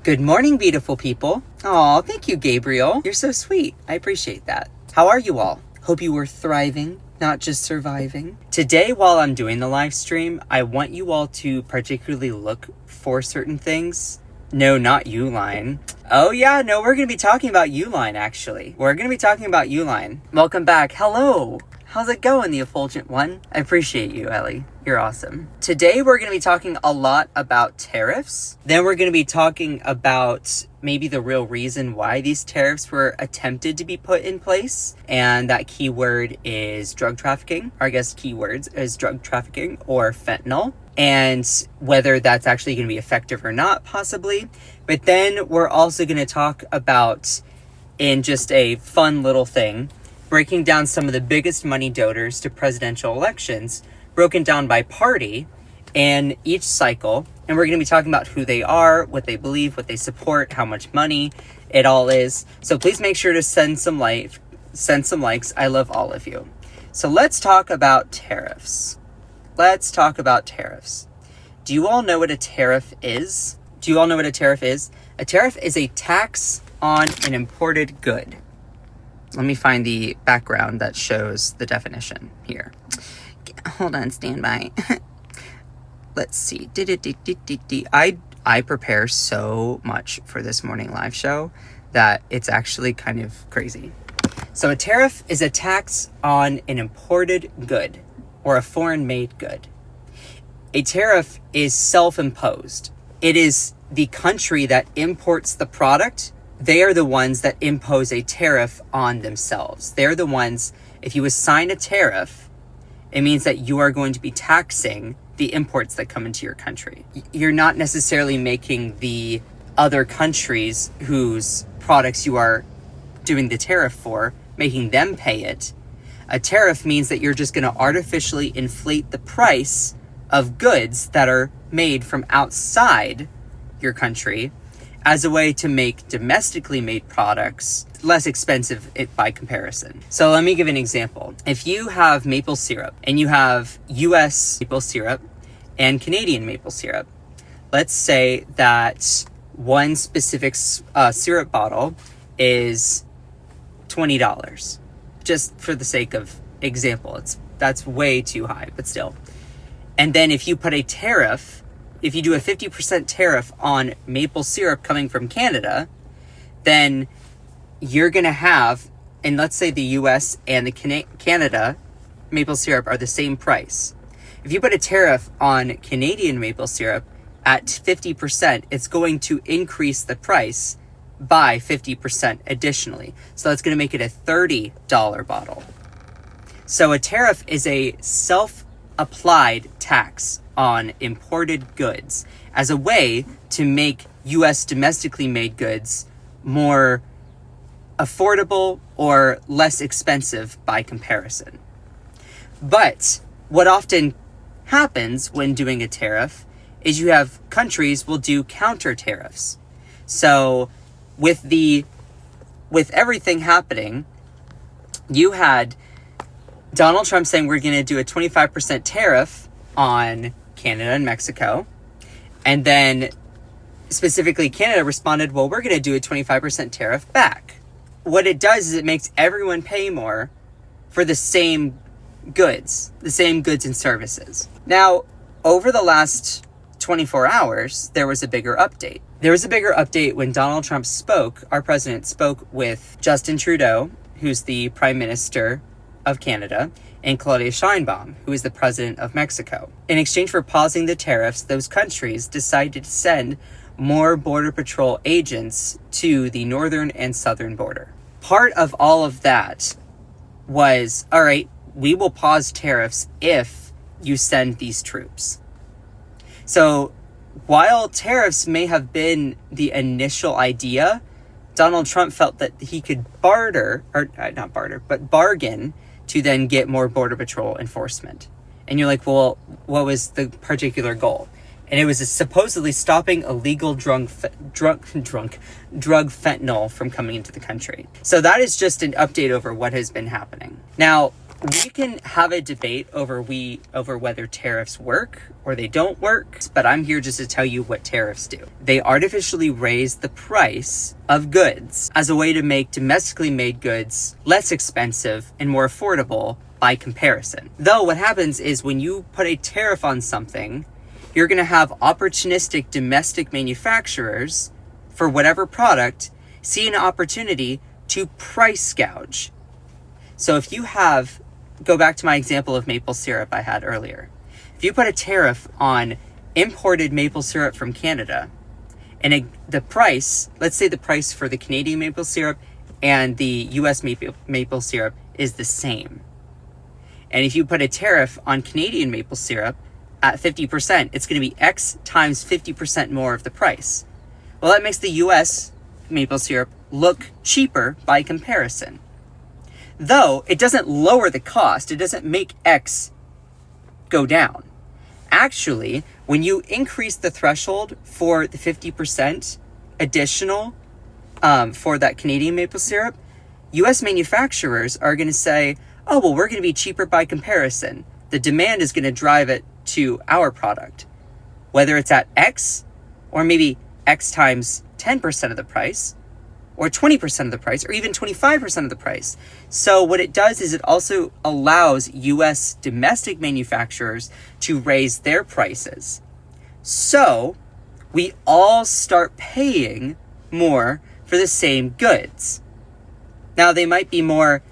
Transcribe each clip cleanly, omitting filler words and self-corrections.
Good morning, beautiful people. Aw, thank you, Gabriel. You're so sweet. I appreciate that. How are you all? Hope you were thriving, not just surviving. Today, while I'm doing the live stream, I want you all to particularly look for certain things. No, not Uline. Oh yeah, no, we're going to be talking about Uline, actually. We're going to be talking about Uline. Welcome back. Hello. How's it going, the effulgent one? I appreciate you, Ellie. You're awesome. Today, we're going to be talking a lot about tariffs. Then we're going to be talking about maybe the real reason why these tariffs were attempted to be put in place. And that keyword is drug trafficking. Or I guess keywords is drug trafficking or fentanyl. And whether that's actually going to be effective or not, possibly. But then we're also going to talk about, in just a fun little thing, breaking down some of the biggest money donors to presidential elections, broken down by party in each cycle. And we're going to be talking about who they are, what they believe, what they support, how much money it all is. So please make sure to send some likes. I love all of you. So let's talk about tariffs. Let's talk about tariffs. Do you all know what a tariff is? Do you all know what a tariff is? A tariff is a tax on an imported good. Let me find the background that shows the definition here. Hold on, stand by. Let's see. I prepare so much for this morning live show that it's actually kind of crazy. So a tariff is a tax on an imported good or a foreign-made good. A tariff is self-imposed. It is the country that imports the product. They are the ones that impose a tariff on themselves. They're the ones, if you assign a tariff, it means that you are going to be taxing the imports that come into your country. You're not necessarily making the other countries whose products you are doing the tariff for, making them pay it. A tariff means that you're just going to artificially inflate the price of goods that are made from outside your country as a way to make domestically made products less expensive by comparison. So let me give an example. If you have maple syrup and you have US maple syrup and Canadian maple syrup, let's say that one specific syrup bottle is $20. Just for the sake of example, that's way too high, but still. And then if you put a tariff, if you do a 50% tariff on maple syrup coming from Canada, then you're going to have, and let's say the US and the Canada maple syrup are the same price. If you put a tariff on Canadian maple syrup at 50%, it's going to increase the price by 50% additionally. So that's going to make it a $30 bottle. So a tariff is a self-applied tax on imported goods as a way to make U.S. domestically made goods more affordable or less expensive by comparison. But what often happens when doing a tariff is you have countries will do counter tariffs. So with everything happening, you had Donald Trump saying we're going to do a 25% tariff on Canada and Mexico. And then specifically Canada responded, well, we're going to do a 25% tariff back. What it does is it makes everyone pay more for the same goods and services. Now, over the last 24 hours, there was a bigger update. There was a bigger update when Donald Trump our president spoke with Justin Trudeau, who's the Prime Minister of Canada, and Claudia Sheinbaum, who is the president of Mexico. In exchange for pausing the tariffs, those countries decided to send more Border Patrol agents to the northern and southern border. Part of all of that was, all right, we will pause tariffs if you send these troops. So while tariffs may have been the initial idea, Donald Trump felt that he could bargain to then get more Border Patrol enforcement. And you're like, well, what was the particular goal? And it was supposedly stopping illegal drug fentanyl from coming into the country. So that is just an update over what has been happening. Now, We can have a debate over whether tariffs work or they don't work, but I'm here just to tell you what tariffs do. They artificially raise the price of goods as a way to make domestically made goods less expensive and more affordable by comparison. Though what happens is when you put a tariff on something, you're going to have opportunistic domestic manufacturers for whatever product see an opportunity to price gouge. So if you go back to my example of maple syrup I had earlier. If you put a tariff on imported maple syrup from Canada, and the price, let's say the price for the Canadian maple syrup and the US maple syrup is the same. And if you put a tariff on Canadian maple syrup at 50%, it's going to be X times 50% more of the price. Well, that makes the US maple syrup look cheaper by comparison. Though it doesn't lower the cost, it doesn't make X go down. Actually, when you increase the threshold for the 50% additional for that Canadian maple syrup, US manufacturers are going to say, oh, well, we're going to be cheaper by comparison. The demand is going to drive it to our product. Whether it's at X or maybe X times 10% of the price, or 20% of the price, or even 25% of the price. So what it does is it also allows US domestic manufacturers to raise their prices. So we all start paying more for the same goods. Now they might be more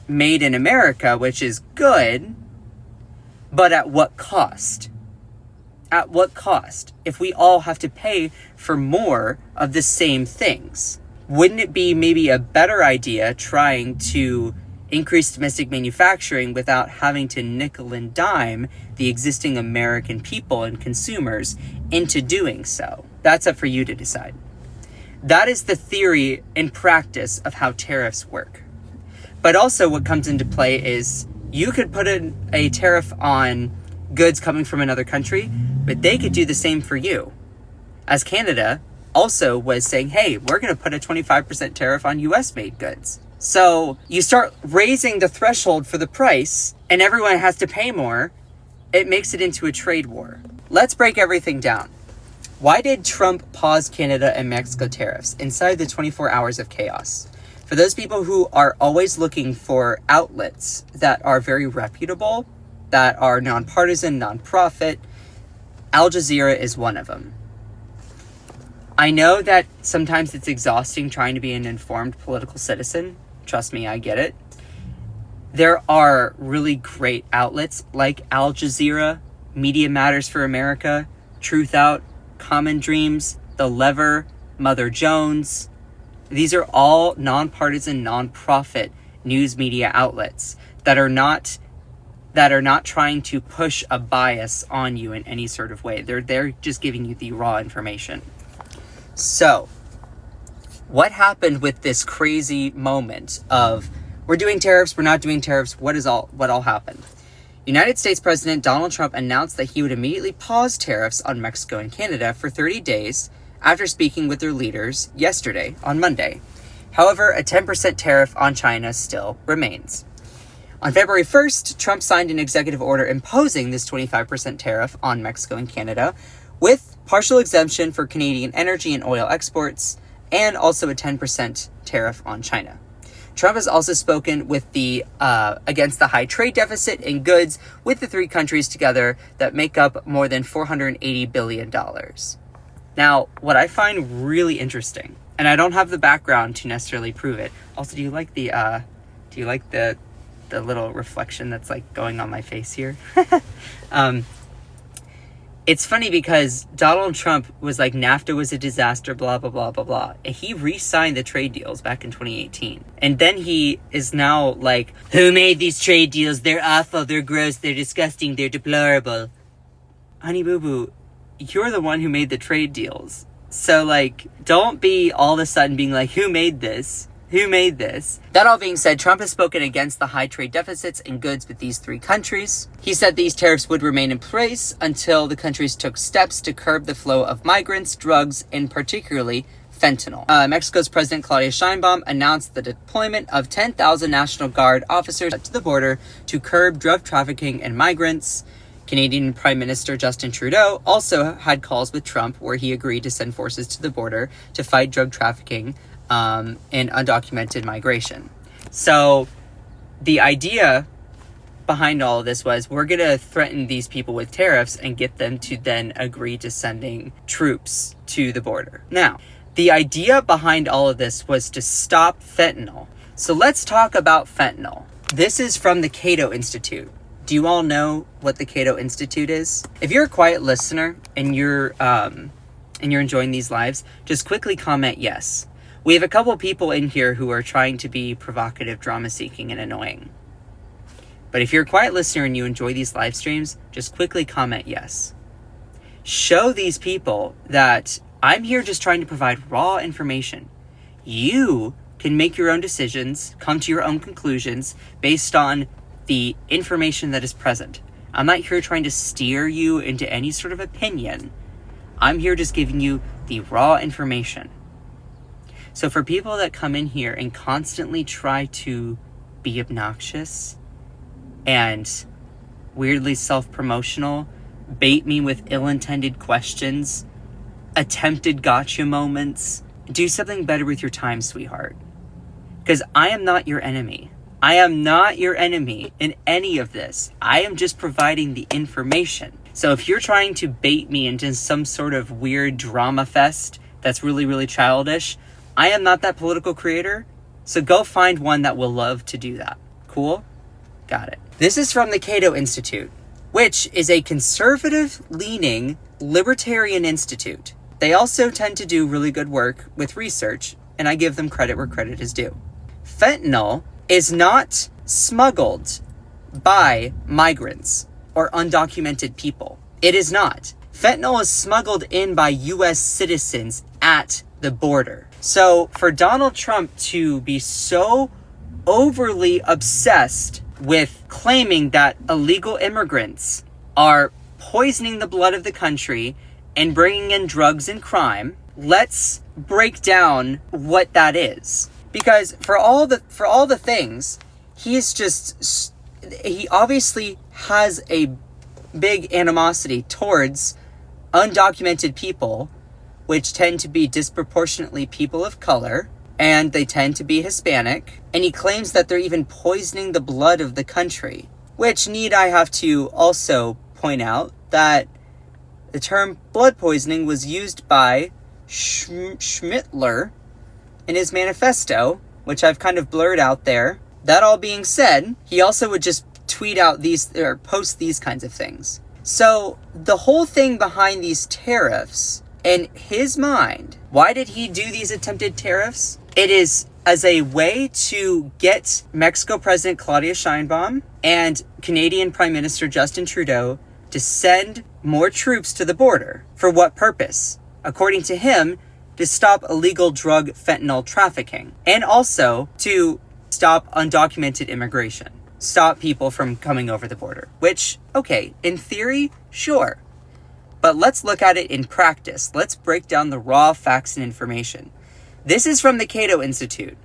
made in America, which is good, but at what cost? At what cost? If we all have to pay for more of the same things. Wouldn't it be maybe a better idea trying to increase domestic manufacturing without having to nickel and dime the existing American people and consumers into doing so? That's up for you to decide. That is the theory and practice of how tariffs work. But also what comes into play is you could put a tariff on goods coming from another country, but they could do the same for you. As Canada also was saying, hey, we're going to put a 25% tariff on US made goods. So you start raising the threshold for the price and everyone has to pay more. It makes it into a trade war. Let's break everything down. Why did Trump pause Canada and Mexico tariffs inside the 24 hours of chaos? For those people who are always looking for outlets that are very reputable, that are nonpartisan, nonprofit, Al Jazeera is one of them. I know that sometimes it's exhausting trying to be an informed political citizen. Trust me, I get it. There are really great outlets like Al Jazeera, Media Matters for America, Truth Out, Common Dreams, The Lever, Mother Jones. These are all nonpartisan, nonprofit news media outlets that are not trying to push a bias on you in any sort of way. They're just giving you the raw information. So, what happened with this crazy moment of we're doing tariffs, we're not doing tariffs, what all happened? United States President Donald Trump announced that he would immediately pause tariffs on Mexico and Canada for 30 days after speaking with their leaders yesterday, on Monday. However, a 10% tariff on China still remains. On February 1st, Trump signed an executive order imposing this 25% tariff on Mexico and Canada, with partial exemption for Canadian energy and oil exports, and also a 10% tariff on China. Trump has also spoken with against the high trade deficit in goods with the three countries together that make up more than $480 billion. Now, what I find really interesting, and I don't have the background to necessarily prove it. Also, do you like the little reflection that's like going on my face here? It's funny because Donald Trump was like, NAFTA was a disaster, blah, blah, blah, blah, blah. And he re-signed the trade deals back in 2018. And then he is now like, who made these trade deals? They're awful, they're gross, they're disgusting, they're deplorable. Honey boo boo, you're the one who made the trade deals. So like, don't be all of a sudden being like, who made this? Who made this? That all being said, Trump has spoken against the high trade deficits in goods with these three countries. He said these tariffs would remain in place until the countries took steps to curb the flow of migrants, drugs, and particularly fentanyl. Mexico's President Claudia Sheinbaum announced the deployment of 10,000 National Guard officers to the border to curb drug trafficking and migrants. Canadian Prime Minister Justin Trudeau also had calls with Trump where he agreed to send forces to the border to fight drug trafficking and undocumented migration. So the idea behind all of this was we're going to threaten these people with tariffs and get them to then agree to sending troops to the border. Now, the idea behind all of this was to stop fentanyl. So let's talk about fentanyl. This is from the Cato Institute. Do you all know what the Cato Institute is? If you're a quiet listener and you're enjoying these lives, just quickly comment yes. We have a couple people in here who are trying to be provocative, drama-seeking, and annoying. But if you're a quiet listener and you enjoy these live streams, just quickly comment yes. Show these people that I'm here just trying to provide raw information. You can make your own decisions, come to your own conclusions based on the information that is present. I'm not here trying to steer you into any sort of opinion. I'm here just giving you the raw information. So for people that come in here and constantly try to be obnoxious and weirdly self-promotional, bait me with ill-intended questions, attempted gotcha moments, do something better with your time, sweetheart. Because I am not your enemy. I am not your enemy in any of this. I am just providing the information. So if you're trying to bait me into some sort of weird drama fest that's really, really childish, I am not that political creator. So go find one that will love to do that. Cool? Got it. This is from the Cato Institute, which is a conservative-leaning libertarian institute. They also tend to do really good work with research, and I give them credit where credit is due. Fentanyl is not smuggled by migrants or undocumented people. It is not. Fentanyl is smuggled in by U.S. citizens at the border. So for Donald Trump to be so overly obsessed with claiming that illegal immigrants are poisoning the blood of the country and bringing in drugs and crime, let's break down what that is. Because for all the things, he obviously has a big animosity towards undocumented people, which tend to be disproportionately people of color, and they tend to be Hispanic, and he claims that they're even poisoning the blood of the country, which need I have to also point out that the term blood poisoning was used by Schmittler in his manifesto, which I've kind of blurred out there. That all being said, he also would just tweet out these or post these kinds of things. So the whole thing behind these tariffs, in his mind, why did he do these attempted tariffs? It is as a way to get Mexico President Claudia Sheinbaum and Canadian Prime Minister Justin Trudeau to send more troops to the border. For what purpose? According to him, to stop illegal drug fentanyl trafficking, and also to stop undocumented immigration. Stop people from coming over the border. Which, okay, in theory, sure. But let's look at it in practice. Let's break down the raw facts and information. This is from the Cato Institute.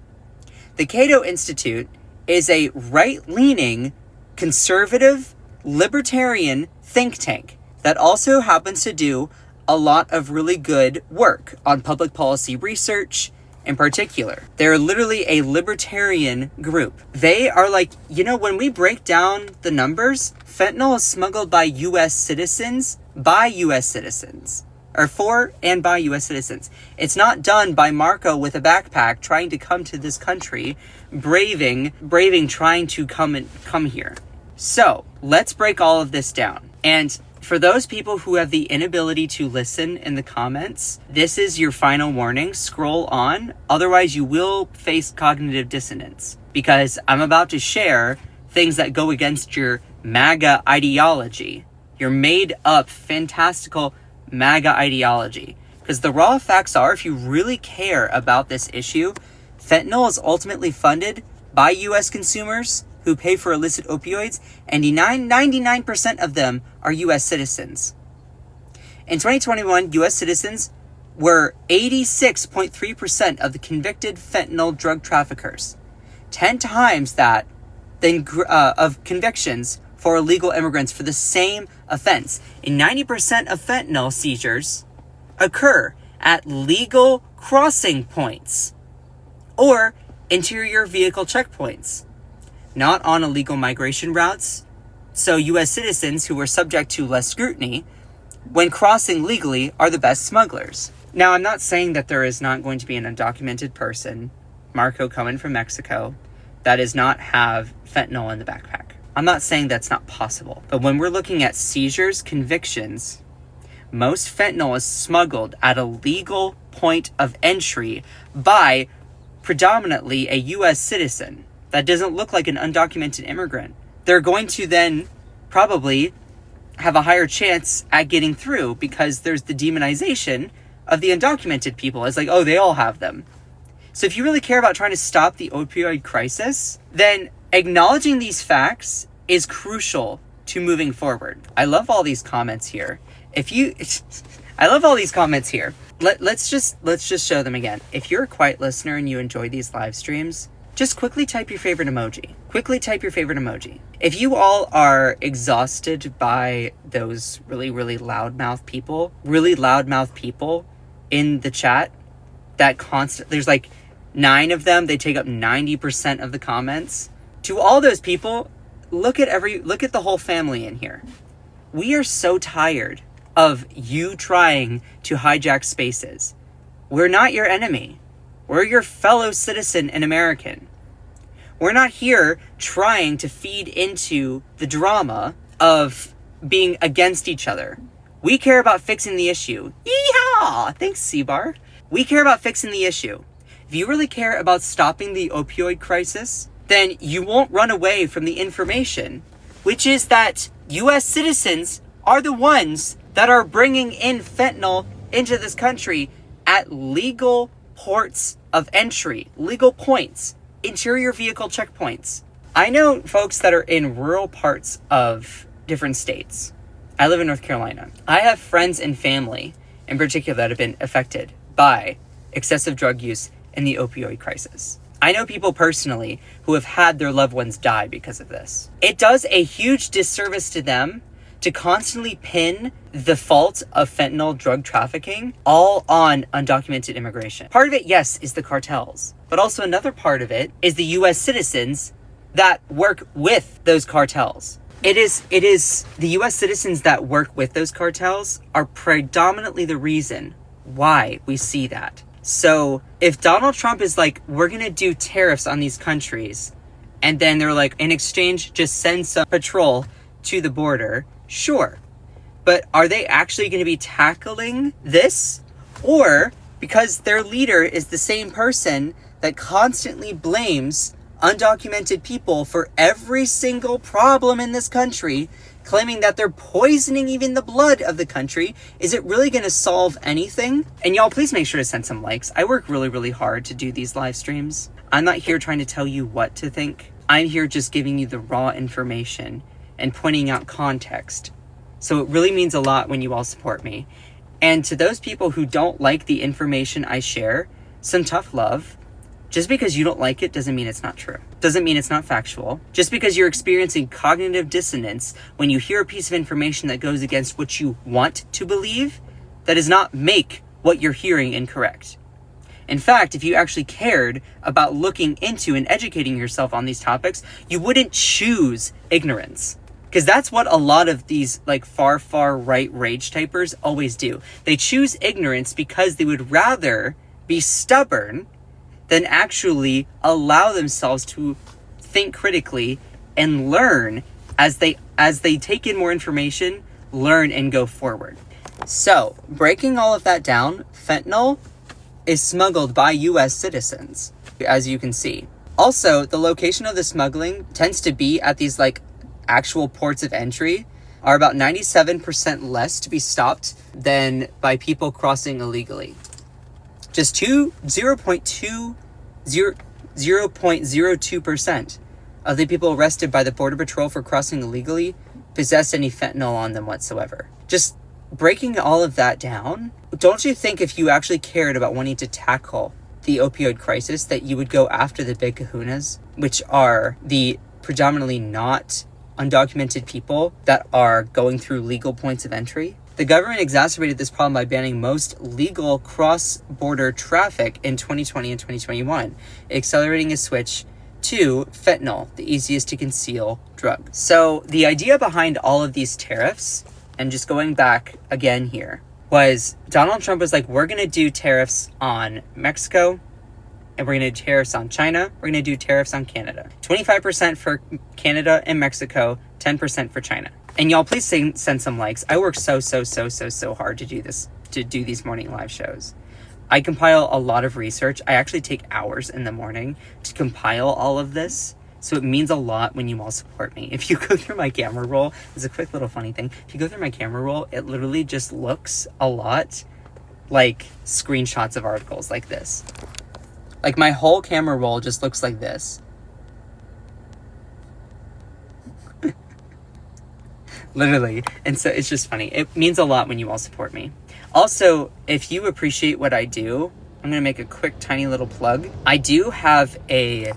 The Cato Institute is a right-leaning, conservative, libertarian think tank that also happens to do a lot of really good work on public policy research in particular. They're literally a libertarian group. They are like, when we break down the numbers, fentanyl is smuggled by U.S. citizens, or for and by U.S. citizens. It's not done by Marco with a backpack trying to come to this country, braving trying to come here. So let's break all of this down. And for those people who have the inability to listen in the comments, this is your final warning. Scroll on. Otherwise, you will face cognitive dissonance, because I'm about to share things that go against your MAGA ideology, your made up, fantastical MAGA ideology. Because the raw facts are, if you really care about this issue, fentanyl is ultimately funded by U.S. consumers who pay for illicit opioids, and 99% of them are U.S. citizens. In 2021, U.S. citizens were 86.3% of the convicted fentanyl drug traffickers, 10 times that of convictions for illegal immigrants for the same offense. And 90% of fentanyl seizures occur at legal crossing points or interior vehicle checkpoints, not on illegal migration routes. So U.S. citizens who were subject to less scrutiny when crossing legally are the best smugglers. Now, I'm not saying that there is not going to be an undocumented person, Marco coming from Mexico, that does not have fentanyl in the backpack. I'm not saying that's not possible. But when we're looking at seizures, convictions, most fentanyl is smuggled at a legal point of entry by predominantly a U.S. citizen that doesn't look like an undocumented immigrant. They're going to then probably have a higher chance at getting through because there's the demonization of the undocumented people. It's like, oh, they all have them. So if you really care about trying to stop the opioid crisis, then acknowledging these facts is crucial to moving forward. I love all these comments here. I love all these comments here. Let's just show them again. If you're a quiet listener and you enjoy these live streams, just quickly type your favorite emoji. Quickly type your favorite emoji. If you all are exhausted by those really loudmouth people in the chat, there's like 9 of them, they take up 90% of the comments. To all those people, look at the whole family in here. We are so tired of you trying to hijack spaces. We're not your enemy. We're your fellow citizen and American. We're not here trying to feed into the drama of being against each other. We care about fixing the issue. Yeehaw! Thanks, C-Bar. We care about fixing the issue. If you really care about stopping the opioid crisis, then you won't run away from the information, which is that U.S. citizens are the ones that are bringing in fentanyl into this country at legal ports of entry, legal points, interior vehicle checkpoints. I know folks that are in rural parts of different states. I live in North Carolina. I have friends and family in particular that have been affected by excessive drug use and the opioid crisis. I know people personally who have had their loved ones die because of this. It does a huge disservice to them to constantly pin the fault of fentanyl drug trafficking all on undocumented immigration. Part of it, yes, is the cartels, but also another part of it is the U.S. citizens that work with those cartels. It is the U.S. citizens that work with those cartels are predominantly the reason why we see that. So if Donald Trump is like, we're going to do tariffs on these countries, and then they're like, in exchange, just send some patrol to the border, sure. But are they actually going to be tackling this? Or because their leader is the same person that constantly blames undocumented people for every single problem in this country, claiming that they're poisoning even the blood of the country, is it really going to solve anything? And y'all, please make sure to send some likes. I work really hard to do these live streams. I'm not here trying to tell you what to think. I'm here just giving you the raw information and pointing out context. So it really means a lot when you all support me. And to those people who don't like the information I share, some tough love. Just because you don't like it doesn't mean it's not true. Doesn't mean it's not factual. Just because you're experiencing cognitive dissonance when you hear a piece of information that goes against what you want to believe, that does not make what you're hearing incorrect. In fact, if you actually cared about looking into and educating yourself on these topics, you wouldn't choose ignorance. Because that's what a lot of these like far right rage typers always do. They choose ignorance because they would rather be stubborn than actually allow themselves to think critically and learn as they take in more information, learn and go forward. So, breaking all of that down, fentanyl is smuggled by U.S. citizens, as you can see. Also, the location of the smuggling tends to be at these like actual ports of entry are about 97% less to be stopped than by people crossing illegally. Just 0.02% of the people arrested by the Border Patrol for crossing illegally possess any fentanyl on them whatsoever. Just breaking all of that down, don't you think if you actually cared about wanting to tackle the opioid crisis that you would go after the big kahunas, which are the predominantly not undocumented people that are going through legal points of entry? The government exacerbated this problem by banning most legal cross-border traffic in 2020 and 2021, accelerating a switch to fentanyl, the easiest to conceal drug. So the idea behind all of these tariffs, and just going back again here, was Donald Trump was like, we're going to do tariffs on Mexico, and we're going to do tariffs on China, we're going to do tariffs on Canada. 25% for Canada and Mexico, 10% for China. And y'all, please send some likes. I work so hard to do this, to do these morning live shows. I compile a lot of research. I actually take hours in the morning to compile all of this. So it means a lot when you all support me. If you go through my camera roll, there's a quick little funny thing. If you go through my camera roll, it literally just looks a lot like screenshots of articles like this. Like my whole camera roll just looks like this. Literally. And so it's just funny. It means a lot when you all support me. Also, if you appreciate what I do, I'm going to make a quick tiny little plug. I do have a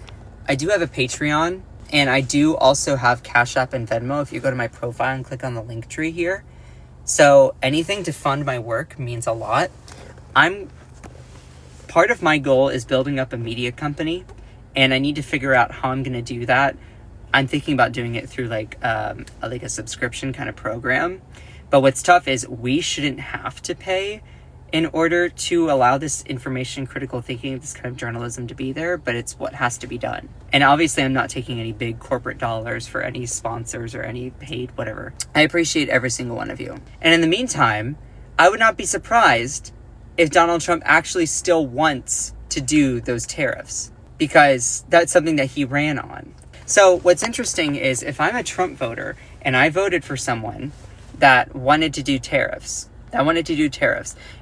Patreon, and I do also have Cash App and Venmo if you go to my profile and click on the link tree here. So anything to fund my work means a lot. Part of my goal is building up a media company, and I need to figure out how I'm going to do that. I'm thinking about doing it through like a subscription kind of program. But what's tough is we shouldn't have to pay in order to allow this information, critical thinking, this kind of journalism to be there, but it's what has to be done. And obviously I'm not taking any big corporate dollars for any sponsors or any paid whatever. I appreciate every single one of you. And in the meantime, I would not be surprised if Donald Trump actually still wants to do those tariffs, because that's something that he ran on. So what's interesting is if I'm a Trump voter and I voted for someone that wanted to do tariffs,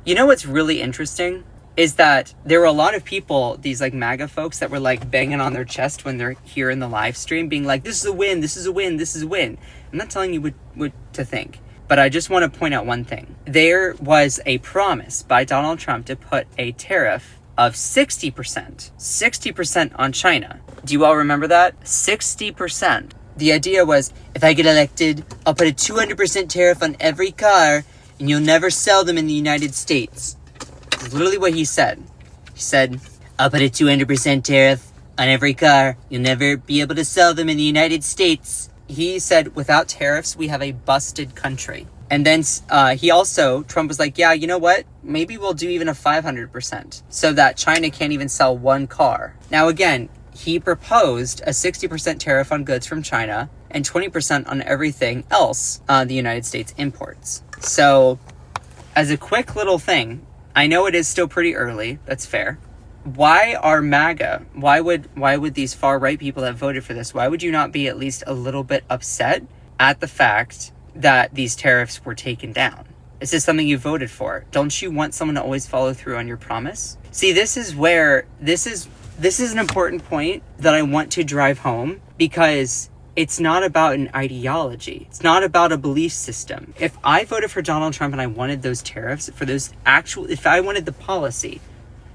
you know what's really interesting is that there were a lot of people, these like MAGA folks, that were like banging on their chest when they're here in the live stream being like, this is a win, this is a win, this is a win. I'm not telling you what to think, but I just want to point out one thing. There was a promise by Donald Trump to put a tariff of 60% on China. Do you all remember that? 60%. The idea was, if I get elected, I'll put a 200% tariff on every car, and you'll never sell them in the United States. That's literally what he said. He said, I'll put a 200% tariff on every car. You'll never be able to sell them in the United States. He said, without tariffs, we have a busted country. And then Trump was like, yeah, you know what? Maybe we'll do even a 500% so that China can't even sell one car. Now, again, he proposed a 60% tariff on goods from China and 20% on everything else the United States imports. So, as a quick little thing, I know it is still pretty early. That's fair. Why are MAGA? Why would these far-right people that voted for this, why would you not be at least a little bit upset at the fact that these tariffs were taken down? Is this something you voted for? Don't you want someone to always follow through on your promise? See, this is an important point that I want to drive home, because it's not about an ideology. It's not about a belief system. If I voted for Donald Trump and I wanted those tariffs for those if I wanted the policy,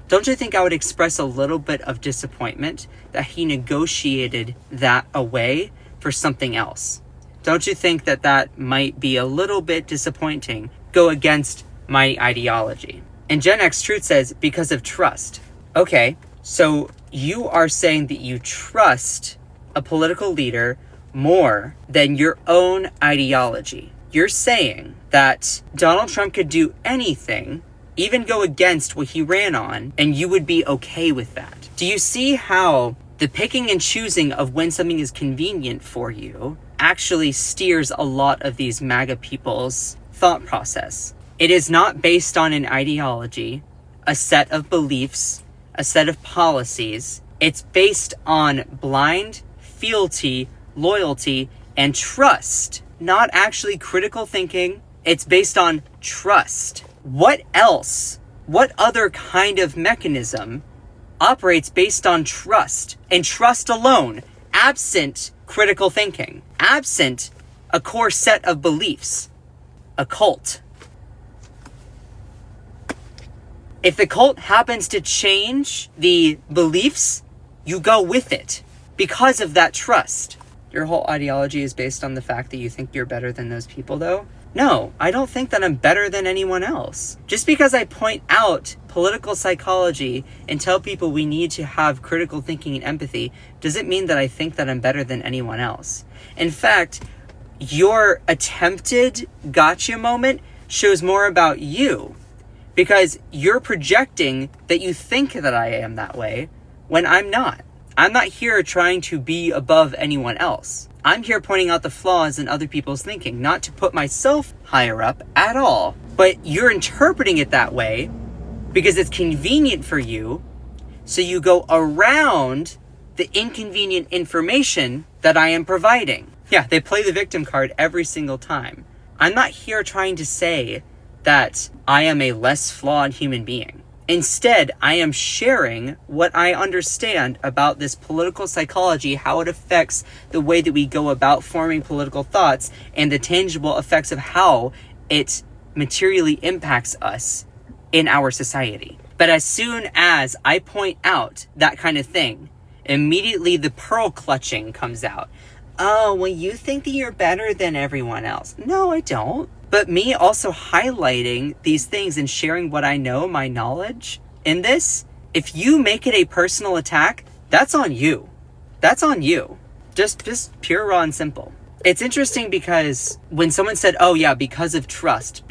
don't you think I would express a little bit of disappointment that he negotiated that away for something else? Don't you think that might be a little bit disappointing, go against my ideology? And Gen X Truth says, because of trust. Okay, so you are saying that you trust a political leader more than your own ideology. You're saying that Donald Trump could do anything, even go against what he ran on, and you would be okay with that. Do you see how the picking and choosing of when something is convenient for you actually steers a lot of these MAGA people's thought process? It is not based on an ideology, a set of beliefs, a set of policies. It's based on blind fealty, loyalty, and trust, not actually critical thinking. It's based on trust. What else? What other kind of mechanism operates based on trust, and trust alone, absent critical thinking, absent a core set of beliefs? A cult. If the cult happens to change the beliefs, you go with it because of that trust. Your whole ideology is based on the fact that you think you're better than those people, though? No, I don't think that I'm better than anyone else. Just because I point out political psychology and tell people we need to have critical thinking and empathy doesn't mean that I think that I'm better than anyone else. In fact, your attempted gotcha moment shows more about you, because you're projecting that you think that I am that way when I'm not. I'm not here trying to be above anyone else. I'm here pointing out the flaws in other people's thinking, not to put myself higher up at all. But you're interpreting it that way because it's convenient for you, so you go around the inconvenient information that I am providing. Yeah, they play the victim card every single time. I'm not here trying to say that I am a less flawed human being. Instead, I am sharing what I understand about this political psychology, how it affects the way that we go about forming political thoughts, and the tangible effects of how it materially impacts us in our society. But as soon as I point out that kind of thing, immediately the pearl clutching comes out. Oh, well, you think that you're better than everyone else. No, I don't. But me also highlighting these things and sharing what I know, my knowledge in this, if you make it a personal attack, that's on you. That's on you. Just pure, raw, and simple. It's interesting because when someone said, oh yeah, because of trust,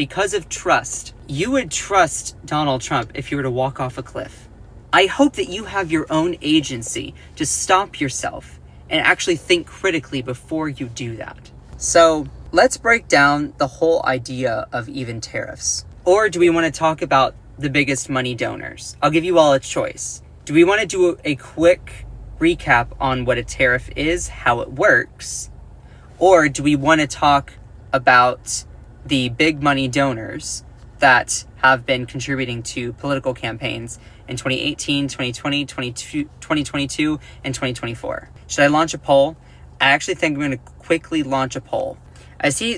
you would trust Donald Trump if you were to walk off a cliff. I hope that you have your own agency to stop yourself and actually think critically before you do that. So let's break down the whole idea of even tariffs. Or do we want to talk about the biggest money donors? I'll give you all a choice. Do we want to do a quick recap on what a tariff is, how it works? Or do we want to talk about the big money donors that have been contributing to political campaigns in 2018, 2020, 2022, and 2024? Should I launch a poll? I actually think I'm going to quickly launch a poll. I see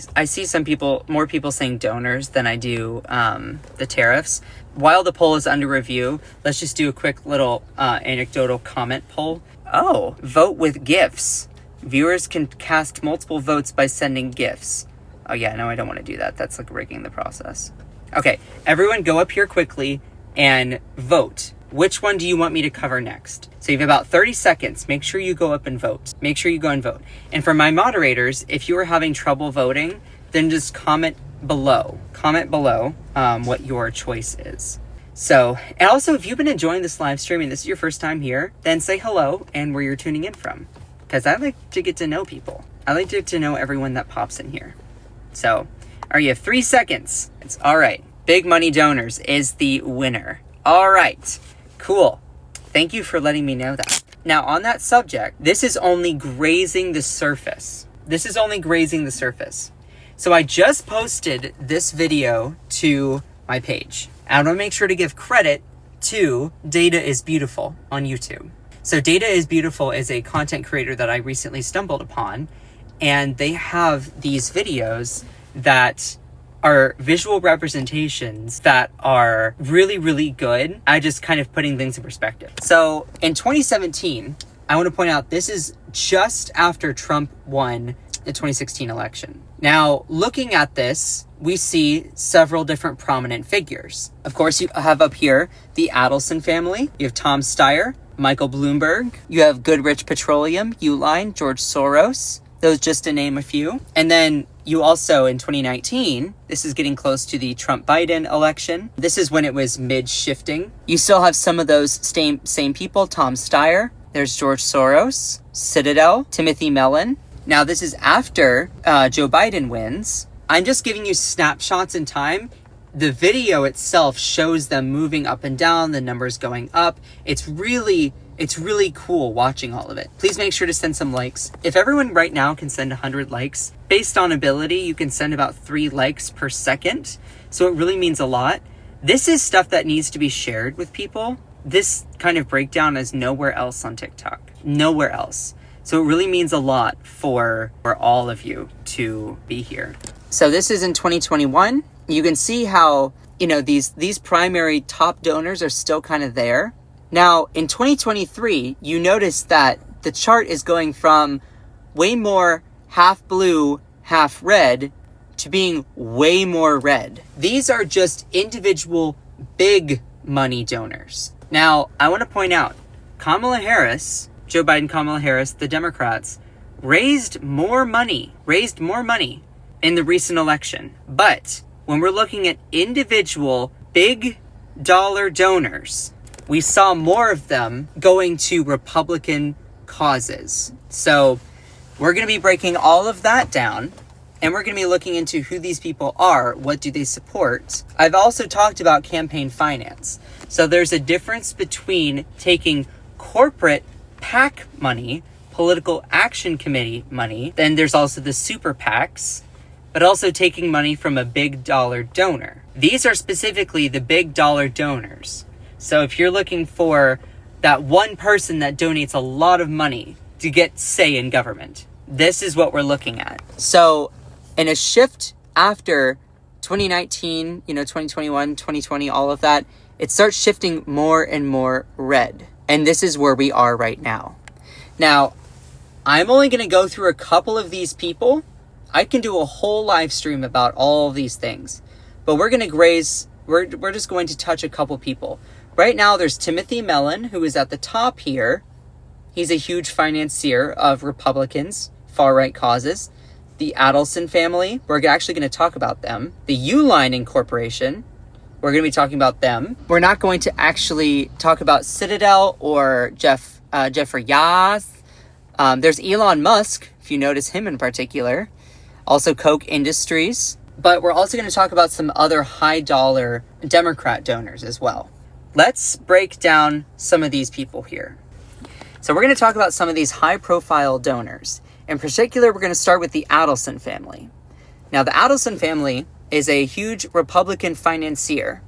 more people saying donors than I do the tariffs. While the poll is under review, let's just do a quick little anecdotal comment poll. Oh, vote with gifts. Viewers can cast multiple votes by sending gifts. Oh yeah, no, I don't want to do that. That's like rigging the process. Okay, everyone go up here quickly and vote. Which one do you want me to cover next? So you have about 30 seconds. Make sure you go up and vote. Make sure you go and vote. And for my moderators, if you are having trouble voting, then just comment below. Comment below what your choice is. So, and also if you've been enjoying this live stream and this is your first time here, then say hello and where you're tuning in from. Because I like to get to know people. I like to get to know everyone that pops in here. So, all right, you have 3 seconds. It's all right. Big money donors is the winner. All right. Cool. Thank you for letting me know that. Now, on that subject, this is only grazing the surface. This is only grazing the surface. So I just posted this video to my page. I want to make sure to give credit to Data is Beautiful on YouTube. So Data is Beautiful is a content creator that I recently stumbled upon, and they have these videos that are visual representations that are really, really good at just kind of putting things in perspective. So in 2017, I want to point out this is just after Trump won the 2016 election. Now, looking at this, we see several different prominent figures. Of course, you have up here the Adelson family. You have Tom Steyer, Michael Bloomberg. You have Goodrich Petroleum, Uline, George Soros. Those just to name a few. And then you also, in 2019, this is getting close to the Trump-Biden election. This is when it was mid-shifting. You still have some of those same people. Tom Steyer. There's George Soros, Citadel, Timothy Mellon. Now, this is after Joe Biden wins. I'm just giving you snapshots in time. The video itself shows them moving up and down, the numbers going up. It's really cool watching all of it. Please make sure to send some likes. If everyone right now can send 100 likes, based on ability, you can send about 3 likes per second. So it really means a lot. This is stuff that needs to be shared with people. This kind of breakdown is nowhere else on TikTok. Nowhere else. So it really means a lot for all of you to be here. So this is in 2021. You can see how you know, these primary top donors are still kind of there. Now, in 2023, you notice that the chart is going from way more half blue, half red to being way more red. These are just individual big money donors. Now, I want to point out, Kamala Harris, Joe Biden, Kamala Harris, the Democrats, raised more money in the recent election. But when we're looking at individual big dollar donors, we saw more of them going to Republican causes. So we're going to be breaking all of that down, and we're going to be looking into who these people are, what do they support. I've also talked about campaign finance. So there's a difference between taking corporate PAC money, political action committee money, then there's also the super PACs, but also taking money from a big dollar donor. These are specifically the big dollar donors. So if you're looking for that one person that donates a lot of money to get say in government, this is what we're looking at. So in a shift after 2019, 2021, 2020, all of that, it starts shifting more and more red. And this is where we are right now. Now, I'm only going to go through a couple of these people. I can do a whole live stream about all of these things, but we're just going to touch a couple people. Right now, there's Timothy Mellon, who is at the top here. He's a huge financier of Republicans, far-right causes. The Adelson family, we're actually going to talk about them. The Uline Incorporation, we're going to be talking about them. We're not going to actually talk about Citadel or Jeffrey Yas. There's Elon Musk, if you notice him in particular. Also Koch Industries. But we're also going to talk about some other high-dollar Democrat donors as well. Let's break down some of these people here. So we're going to talk about some of these high-profile donors. In particular, we're going to start with the Adelson family. Now, the Adelson family is a huge Republican financier.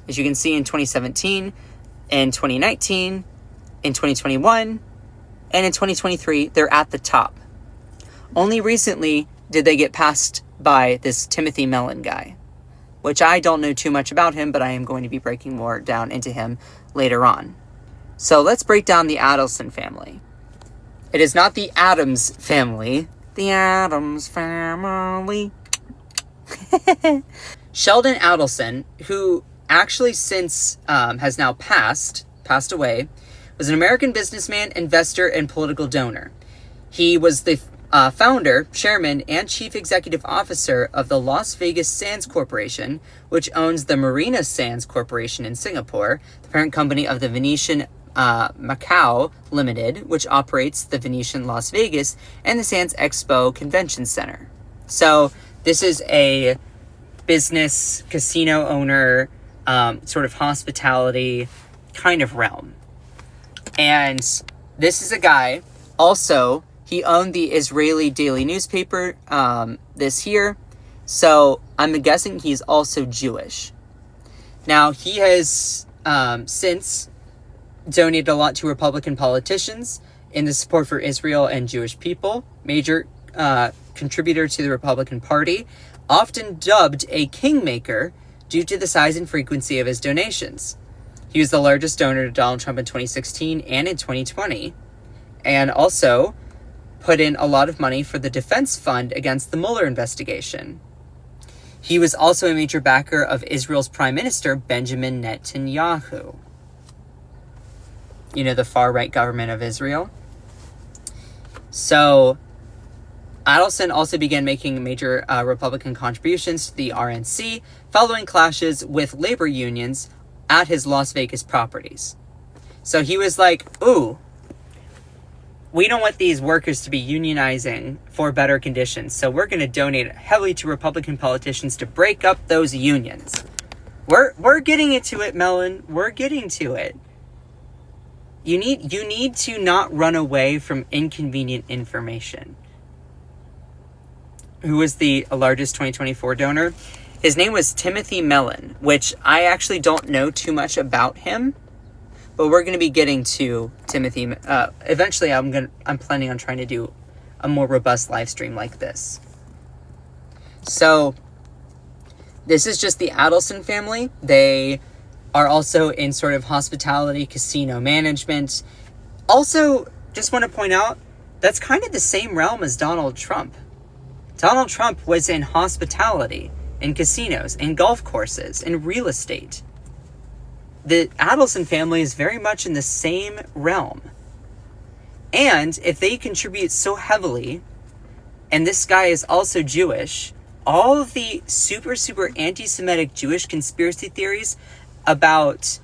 As you can see in 2017, in 2019, in 2021, and in 2023, they're at the top. Only recently did they get passed by this Timothy Mellon guy, which I don't know too much about him, but I am going to be breaking more down into him later on. So let's break down the Adelson family. It is not the Adams family. The Adams family. Sheldon Adelson, who actually since has now passed away, was an American businessman, investor, and political donor. He was the founder, chairman, and chief executive officer of the Las Vegas Sands Corporation, which owns the Marina Sands Corporation in Singapore, the parent company of the Venetian Macau Limited, which operates the Venetian Las Vegas and the Sands Expo Convention Center. So this is a business, casino owner, sort of hospitality kind of realm. And this is a guy, also, he owned the Israeli daily newspaper this year. So I'm guessing he's also Jewish. Now, he has since donated a lot to Republican politicians in the support for Israel and Jewish people. Major contributor to the Republican Party, often dubbed a kingmaker due to the size and frequency of his donations. He was the largest donor to Donald Trump in 2016 and in 2020, and also put in a lot of money for the defense fund against the Mueller investigation. He was also a major backer of Israel's Prime Minister, Benjamin Netanyahu. You know, the far-right government of Israel. So, Adelson also began making major Republican contributions to the RNC following clashes with labor unions at his Las Vegas properties. So he was like, ooh, we don't want these workers to be unionizing for better conditions, so we're going to donate heavily to Republican politicians to break up those unions. We're getting into it, Mellon. We're getting to it. You need to not run away from inconvenient information. Who was the largest 2024 donor? His name was Timothy Mellon, which I actually don't know too much about him, but we're going to be getting to Timothy. Eventually, I'm planning on trying to do a more robust live stream like this. So This is just the Adelson family. They are also in sort of hospitality, casino management. Also, just want to point out, that's kind of the same realm as Donald Trump. Donald Trump was in hospitality, in casinos, in golf courses, in real estate. The Adelson family is very much in the same realm. And if they contribute so heavily, and this guy is also Jewish, all of the super, super anti-Semitic Jewish conspiracy theories about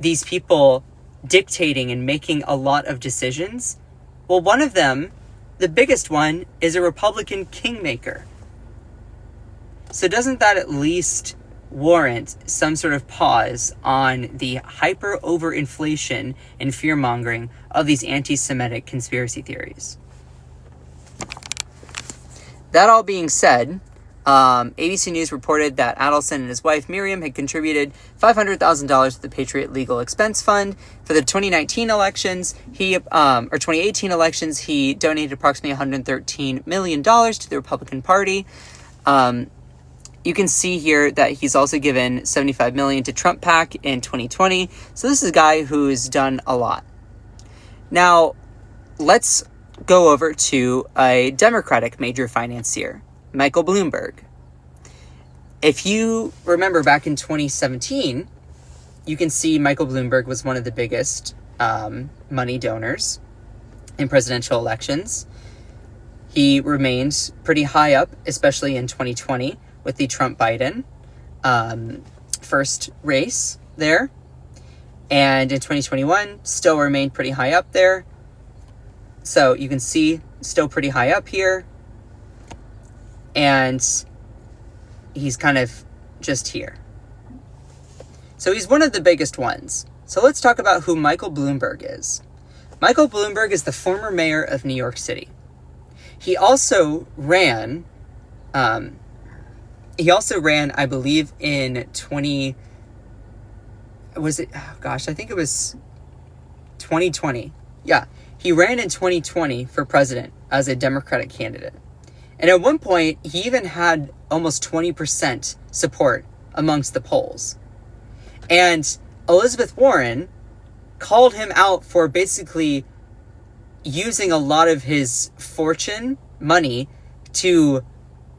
these people dictating and making a lot of decisions, well, one of them, the biggest one, is a Republican kingmaker. So doesn't that at least warrant some sort of pause on the hyper overinflation and fear-mongering of these anti-Semitic conspiracy theories? That all being said, ABC News reported that Adelson and his wife Miriam had contributed $500,000 to the Patriot Legal Expense Fund for the 2019 elections. 2018 elections, he donated approximately $113 million to the Republican Party. You can see here that he's also given $75 million to Trump PAC in 2020. So this is a guy who's done a lot. Now, let's go over to a Democratic major financier, Michael Bloomberg. If you remember back in 2017, you can see Michael Bloomberg was one of the biggest money donors in presidential elections. He remained pretty high up, especially in 2020 with the Trump-Biden first race there. And in 2021, still remained pretty high up there. So you can see still pretty high up here. And he's kind of just here. So he's one of the biggest ones. So let's talk about who Michael Bloomberg is. Michael Bloomberg is the former mayor of New York City. He also ran, I believe, in I think it was 2020. Yeah, he ran in 2020 for president as a Democratic candidate. And at one point, he even had almost 20% support amongst the polls. And Elizabeth Warren called him out for basically using a lot of his fortune, money, to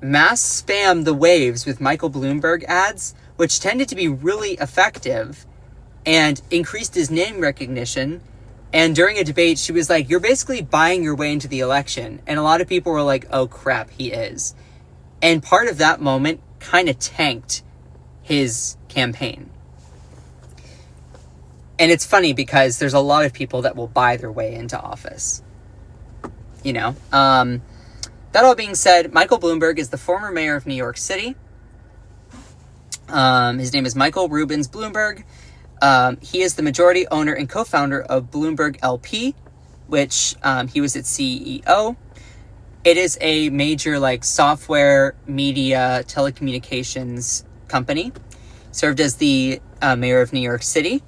mass spam the waves with Michael Bloomberg ads, which tended to be really effective and increased his name recognition. And during a debate, she was like, you're basically buying your way into the election. And a lot of people were like, oh crap, he is. And part of that moment kind of tanked his campaign. And it's funny because there's a lot of people that will buy their way into office. You know? That all being said, Michael Bloomberg is the former mayor of New York City. His name is Michael Rubens Bloomberg. He is the majority owner and co-founder of Bloomberg LP, which he was its CEO. It is a major software, media, telecommunications company. Served as the mayor of New York City.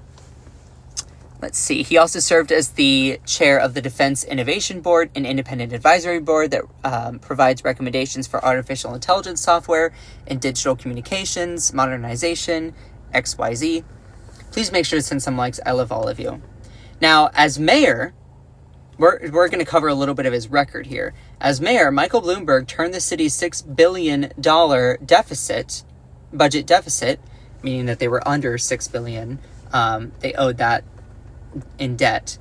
Let's see. He also served as the chair of the Defense Innovation Board, an independent advisory board that provides recommendations for artificial intelligence software and digital communications, modernization, XYZ. Please make sure to send some likes. I love all of you. Now, as mayor, we're going to cover a little bit of his record here. As mayor, Michael Bloomberg turned the city's $6 billion budget deficit, meaning that they were under $6 billion. They owed that in debt,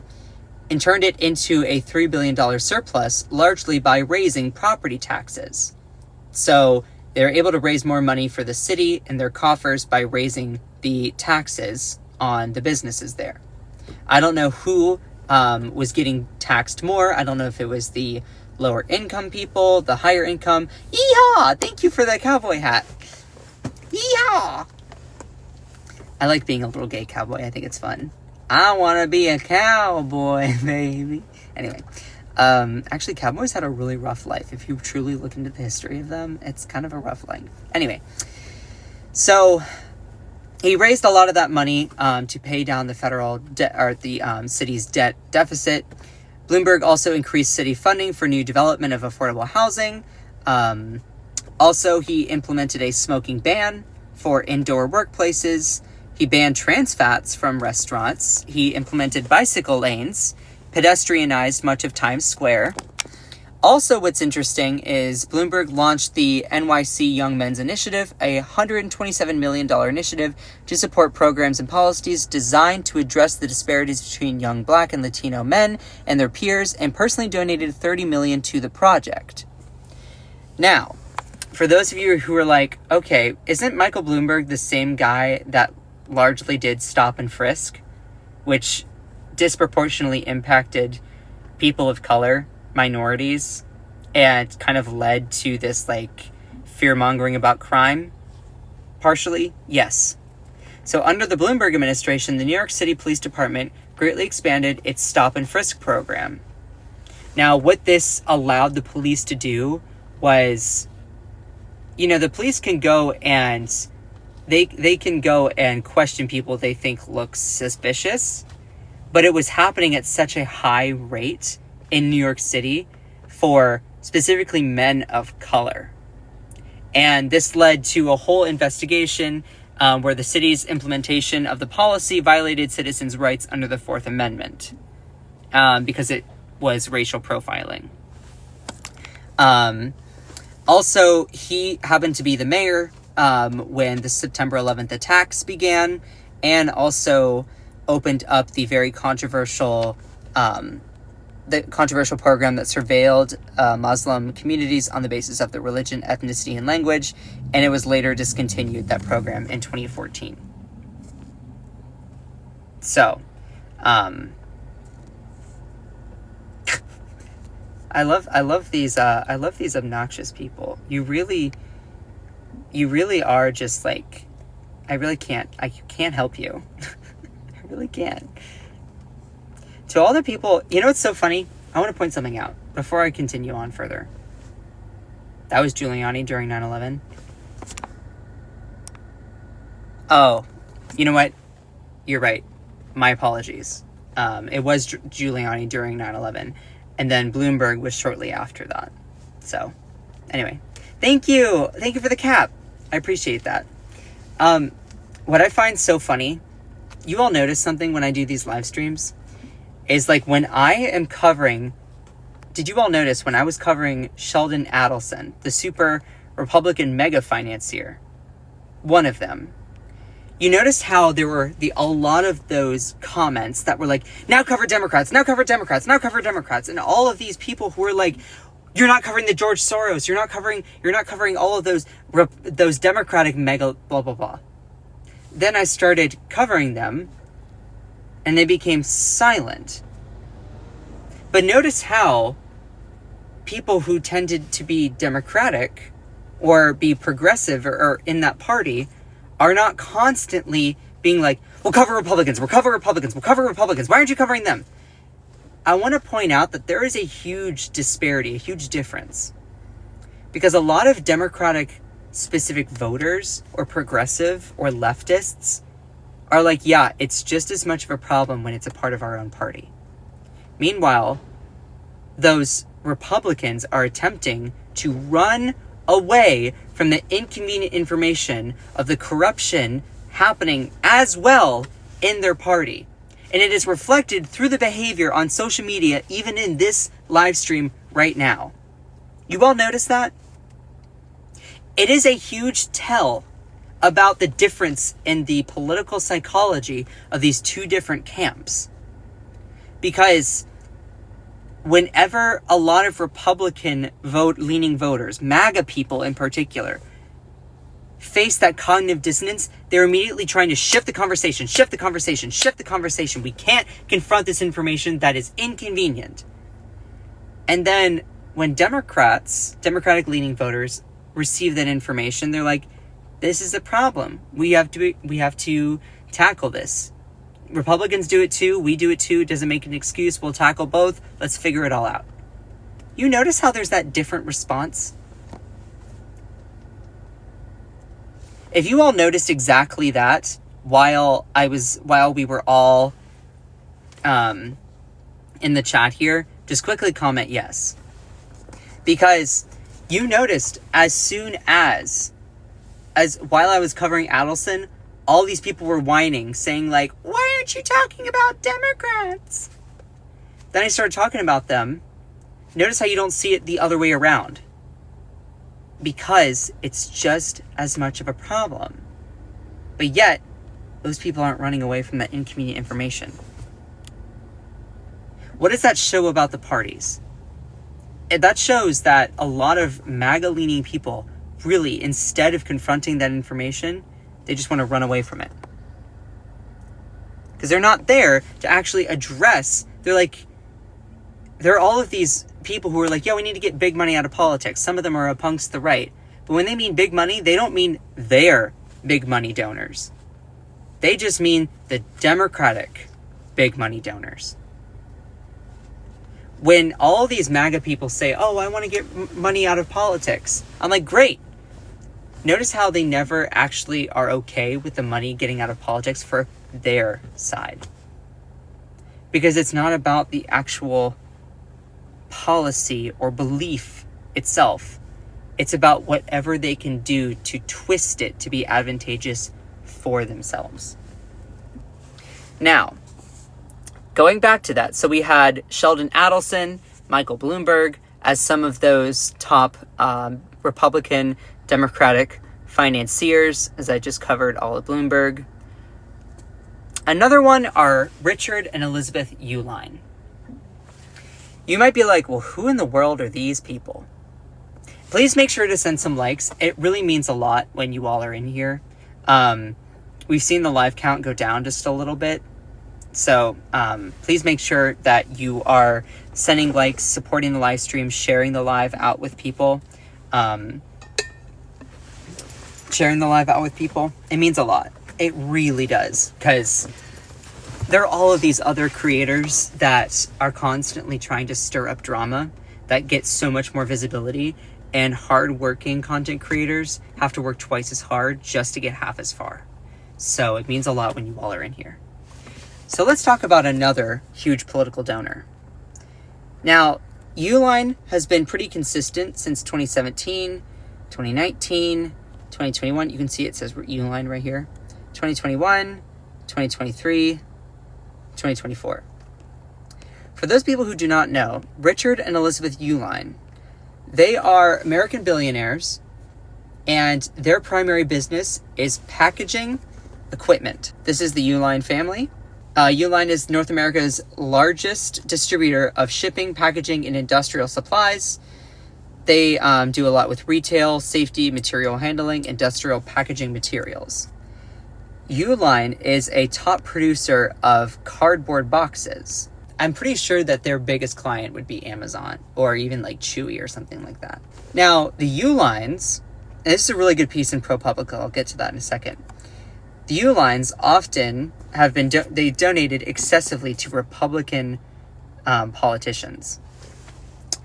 and turned it into a $3 billion surplus, largely by raising property taxes. So they were able to raise more money for the city and their coffers by raising the taxes on the businesses there. I don't know who was getting taxed more. I don't know if it was the lower income people, the higher income. Yeehaw! Thank you for that cowboy hat. Yeehaw! I like being a little gay cowboy. I think it's fun. I want to be a cowboy, baby. Anyway, actually, cowboys had a really rough life. If you truly look into the history of them, it's kind of a rough life. Anyway, so he raised a lot of that money to pay down the federal debt, or the city's debt deficit. Bloomberg also increased city funding for new development of affordable housing. Also, he implemented a smoking ban for indoor workplaces. He banned trans fats from restaurants. He implemented bicycle lanes, pedestrianized much of Times Square. Also, what's interesting is Bloomberg launched the NYC Young Men's Initiative, a $127 million initiative to support programs and policies designed to address the disparities between young Black and Latino men and their peers, and personally donated $30 million to the project. Now, for those of you who are like, okay, isn't Michael Bloomberg the same guy that largely did stop and frisk, which disproportionately impacted people of color, minorities, and kind of led to this like fear-mongering about crime? Partially, yes. So under the Bloomberg administration, the New York City Police Department greatly expanded its stop and frisk program. Now, what this allowed the police to do was, you know, the police can go and they can go and question people they think look suspicious, but it was happening at such a high rate in New York City for specifically men of color. And this led to a whole investigation where the city's implementation of the policy violated citizens' rights under the Fourth Amendment because it was racial profiling. Also, he happened to be the mayor when the September 11th attacks began, and also opened up the very controversial program that surveilled Muslim communities on the basis of their religion, ethnicity, and language, and it was later discontinued, that program, in 2014. So, I love these obnoxious people. You really are just like, I can't help you. I really can't. To all the people, you know what's so funny? I want to point something out before I continue on further. That was Giuliani during 9/11. Oh, you know what? You're right. My apologies. It was Giuliani during 9/11. And then Bloomberg was shortly after that. So, anyway. Thank you! Thank you for the cap. I appreciate that. What I find so funny, you all notice something when I do these live streams? Is like when I am covering, did you all notice when I was covering Sheldon Adelson, the super Republican mega financier, one of them, you noticed how there were a lot of those comments that were like, now cover Democrats, now cover Democrats, now cover Democrats, and all of these people who were like, you're not covering the George Soros, you're not covering all of those Democratic mega blah blah blah. Then I started covering them, and they became silent. But notice how people who tended to be Democratic or be progressive or in that party are not constantly being like, we'll cover Republicans, we'll cover Republicans, we'll cover Republicans. Why aren't you covering them? I want to point out that there is a huge disparity, a huge difference. Because a lot of Democratic specific voters or progressive or leftists are like, yeah, it's just as much of a problem when it's a part of our own party. Meanwhile, those Republicans are attempting to run away from the inconvenient information of the corruption happening as well in their party. And it is reflected through the behavior on social media, even in this live stream right now. You all notice that? It is a huge tell about the difference in the political psychology of these two different camps. Because whenever a lot of Republican leaning voters, MAGA people in particular, face that cognitive dissonance, they're immediately trying to shift the conversation. We can't confront this information that is inconvenient. And then when Democratic leaning voters receive that information, they're like, this is a problem. We have to tackle this. Republicans do it too. We do it too. It doesn't make an excuse. We'll tackle both. Let's figure it all out. You notice how there's that different response? If you all noticed exactly that while we were all in the chat here, just quickly comment yes. Because you noticed as soon as while I was covering Adelson, all these people were whining, saying like, why aren't you talking about Democrats? Then I started talking about them. Notice how you don't see it the other way around. Because it's just as much of a problem. But yet, those people aren't running away from that inconvenient information. What does that show about the parties? That shows that a lot of MAGA-leaning people really, instead of confronting that information, they just want to run away from it. Because they're not there to actually address, there are all of these people who are like, yeah, we need to get big money out of politics. Some of them are amongst the right. But when they mean big money, they don't mean their big money donors. They just mean the Democratic big money donors. When all these MAGA people say, oh, I want to get money out of politics, I'm like, great. Notice how they never actually are okay with the money getting out of politics for their side. Because it's not about the actual policy or belief itself. It's about whatever they can do to twist it to be advantageous for themselves. Now, going back to that, so we had Sheldon Adelson, Michael Bloomberg as some of those top Republican Democratic financiers, as I just covered all of Bloomberg. Another one are Richard and Elizabeth Uihlein. You might be like, well, who in the world are these people? Please make sure to send some likes. It really means a lot when you all are in here. We've seen the live count go down just a little bit. So please make sure that you are sending likes, supporting the live stream, sharing the live out with people. Sharing the live out with people. It means a lot. It really does. Because there are all of these other creators that are constantly trying to stir up drama that get so much more visibility. And hard-working content creators have to work twice as hard just to get half as far. So it means a lot when you all are in here. So let's talk about another huge political donor. Now, Uihlein has been pretty consistent since 2017, 2019, 2021. You can see it says Uihlein right here. 2021, 2023, 2024. For those people who do not know, Richard and Elizabeth Uihlein, they are American billionaires, and their primary business is packaging equipment. This is the Uihlein family. Uihlein is North America's largest distributor of shipping, packaging, and industrial supplies. They do a lot with retail, safety, material handling, industrial packaging materials. Uihlein is a top producer of cardboard boxes. I'm pretty sure that their biggest client would be Amazon or even like Chewy or something like that. Now, the Uihleins, and this is a really good piece in ProPublica, I'll get to that in a second. The Uihleins often have been, they donated excessively to Republican politicians.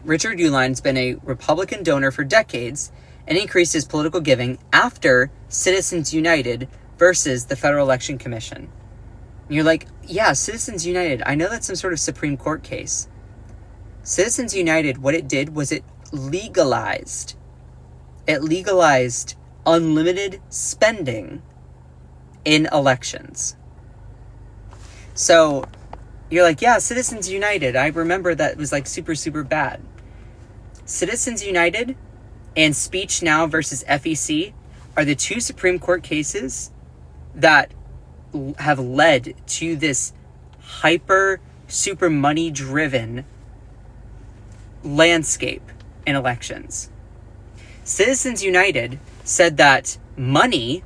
Richard Uihlein's been a Republican donor for decades and increased his political giving after Citizens United versus the Federal Election Commission. And you're like, yeah, Citizens United, I know that's some sort of Supreme Court case. Citizens United, what it did was it legalized unlimited spending in elections. So you're like, yeah, Citizens United, I remember that was like super, super bad. Citizens United and Speech Now versus FEC are the two Supreme Court cases that have led to this hyper, super money-driven landscape in elections. Citizens United said that money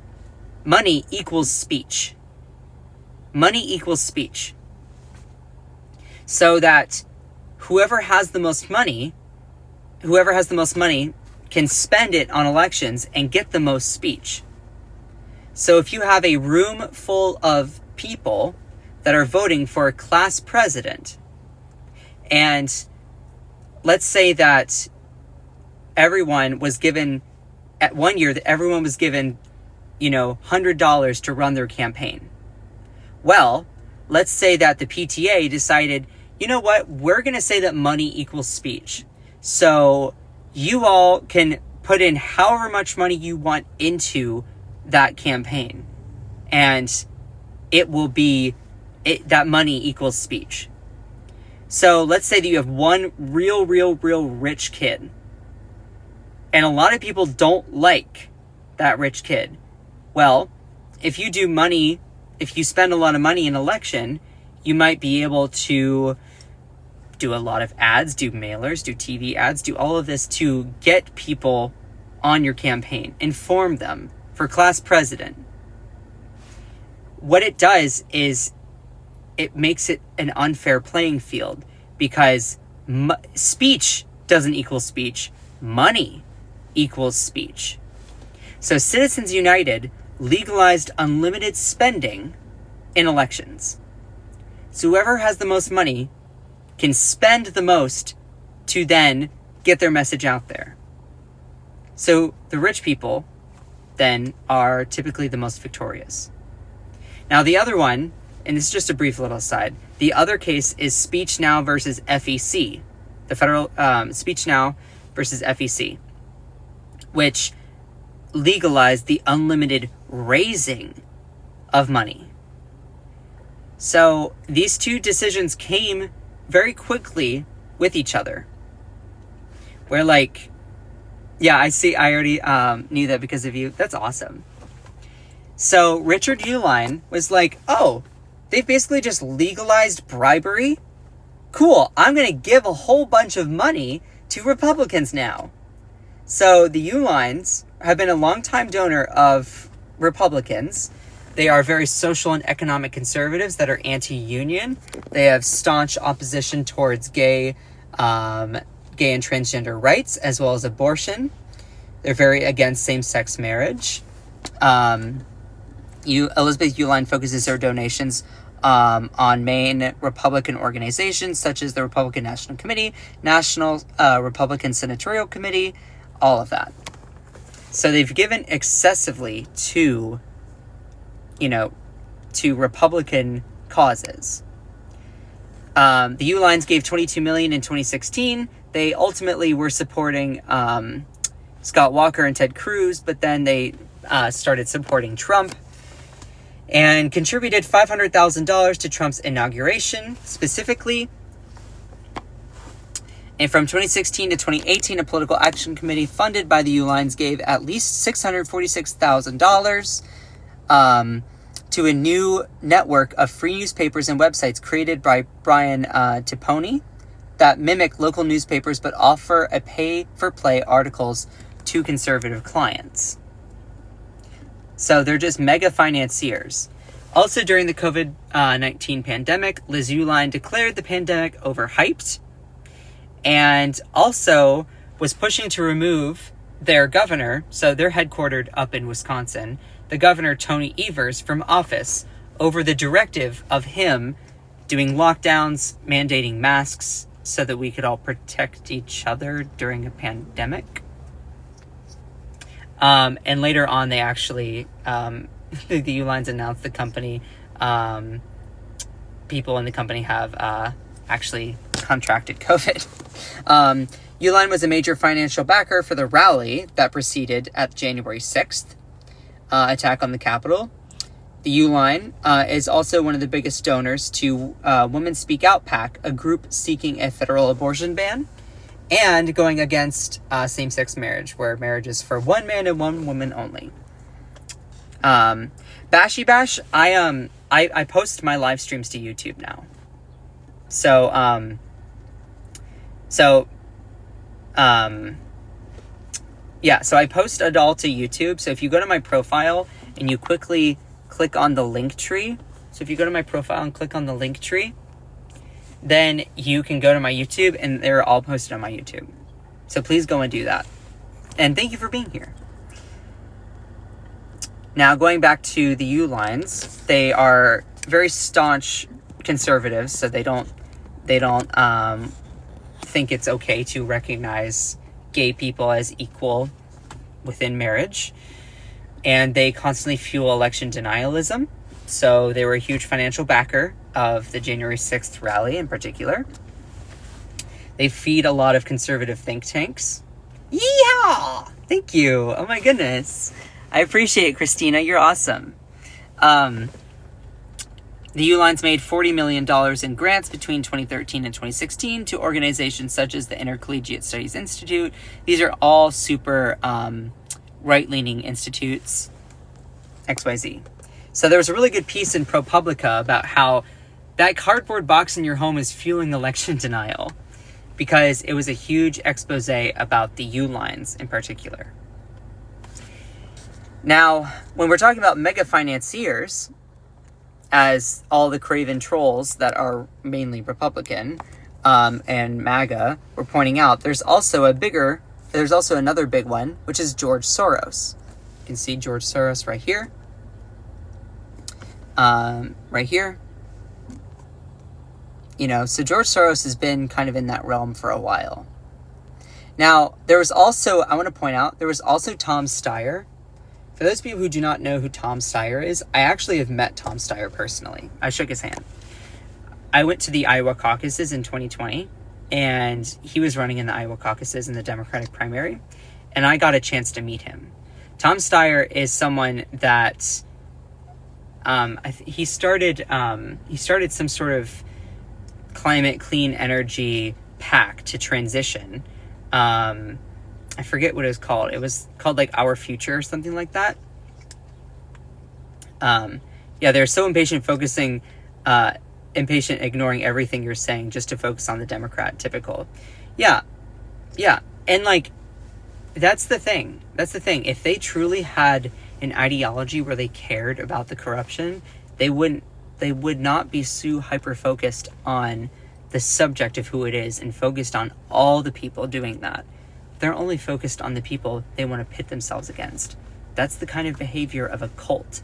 equals speech. Money equals speech. So that whoever has the most money can spend it on elections and get the most speech. So if you have a room full of people that are voting for a class president, and let's say that everyone was given, at one year, that everyone was given, $100 to run their campaign. Well, let's say that the PTA decided, you know what, we're going to say that money equals speech. So you all can put in however much money you want into that campaign. And it will be, that money equals speech. So let's say that you have one real rich kid. And a lot of people don't like that rich kid. Well, if you spend a lot of money in an election, you might be able to do a lot of ads, do mailers, do TV ads, do all of this to get people on your campaign, inform them for class president. What it does is it makes it an unfair playing field, because speech doesn't equal speech. Money equals speech. So Citizens United legalized unlimited spending in elections. So whoever has the most money can spend the most to then get their message out there. So the rich people then are typically the most victorious. Now the other one, and this is just a brief little aside, the other case is Speech Now versus FEC, the federal Speech Now versus FEC, which legalized the unlimited raising of money. So these two decisions came very quickly with each other. Where like, yeah, I already knew that because of you. That's awesome. So Richard Uihlein was like, oh, they've basically just legalized bribery? Cool, I'm going to give a whole bunch of money to Republicans now. So the Uihleins have been a longtime donor of Republicans. They are very social and economic conservatives that are anti-union. They have staunch opposition towards gay and transgender rights, as well as abortion. They're very against same-sex marriage. Elizabeth Uihlein focuses her donations on main Republican organizations, such as the Republican National Committee, National Republican Senatorial Committee, all of that. So they've given excessively to Republican causes. The Uihleins gave $22 million in 2016. They ultimately were supporting Scott Walker and Ted Cruz, but then they started supporting Trump and contributed $500,000 to Trump's inauguration, specifically. And from 2016 to 2018, a political action committee funded by the Uihleins gave at least $646,000 to a new network of free newspapers and websites created by Brian Tiponi that mimic local newspapers but offer a pay-for-play articles to conservative clients. So they're just mega financiers. Also during the COVID-19 pandemic, Liz Uihlein declared the pandemic overhyped, and also was pushing to remove their governor, so they're headquartered up in Wisconsin, the governor Tony Evers, from office over the directive of him doing lockdowns, mandating masks so that we could all protect each other during a pandemic. And later on, they actually, the Uihleins announced the company, people in the company have actually contracted COVID. Uihlein was a major financial backer for the rally that preceded at January 6th attack on the Capitol. The Uihlein is also one of the biggest donors to Women Speak Out PAC, a group seeking a federal abortion ban and going against same-sex marriage, where marriage is for one man and one woman only. Bashy Bash, I post my live streams to YouTube now. So I post it all to YouTube. So if you go to my profile and you quickly click on the link tree, then you can go to my YouTube and they're all posted on my YouTube. So please go and do that. And thank you for being here. Now, going back to the Uihleins, they are very staunch conservatives, so they don't think it's okay to recognize gay people as equal within marriage. And they constantly fuel election denialism. So they were a huge financial backer of the January 6th rally in particular. They feed a lot of conservative think tanks. Yeehaw! Thank you. Oh my goodness. I appreciate it, Christina. You're awesome. The Uihleins made $40 million in grants between 2013 and 2016 to organizations such as the Intercollegiate Studies Institute. These are all super right-leaning institutes, XYZ. So there was a really good piece in ProPublica about how that cardboard box in your home is fueling election denial, because it was a huge expose about the Uihleins in particular. Now, when we're talking about mega financiers, as all the craven trolls that are mainly Republican and MAGA were pointing out, there's also another big one, which is George Soros. You can see George Soros right here. Right here. You know, so George Soros has been kind of in that realm for a while. Now, there was also, I want to point out, there was also Tom Steyer. For those people who do not know who Tom Steyer is, I actually have met Tom Steyer personally. I shook his hand. I went to the Iowa caucuses in 2020, and he was running in the Iowa caucuses in the Democratic primary, and I got a chance to meet him. Tom Steyer is someone that he started some sort of climate clean energy pack to transition. I forget what it was called. It was called like Our Future or something like that. Yeah, they're so impatient ignoring everything you're saying just to focus on the Democrat. Typical. Yeah. And like, that's the thing. If they truly had an ideology where they cared about the corruption, they would not be so hyper-focused on the subject of who it is and focused on all the people doing that. They're only focused on the people they want to pit themselves against. That's the kind of behavior of a cult.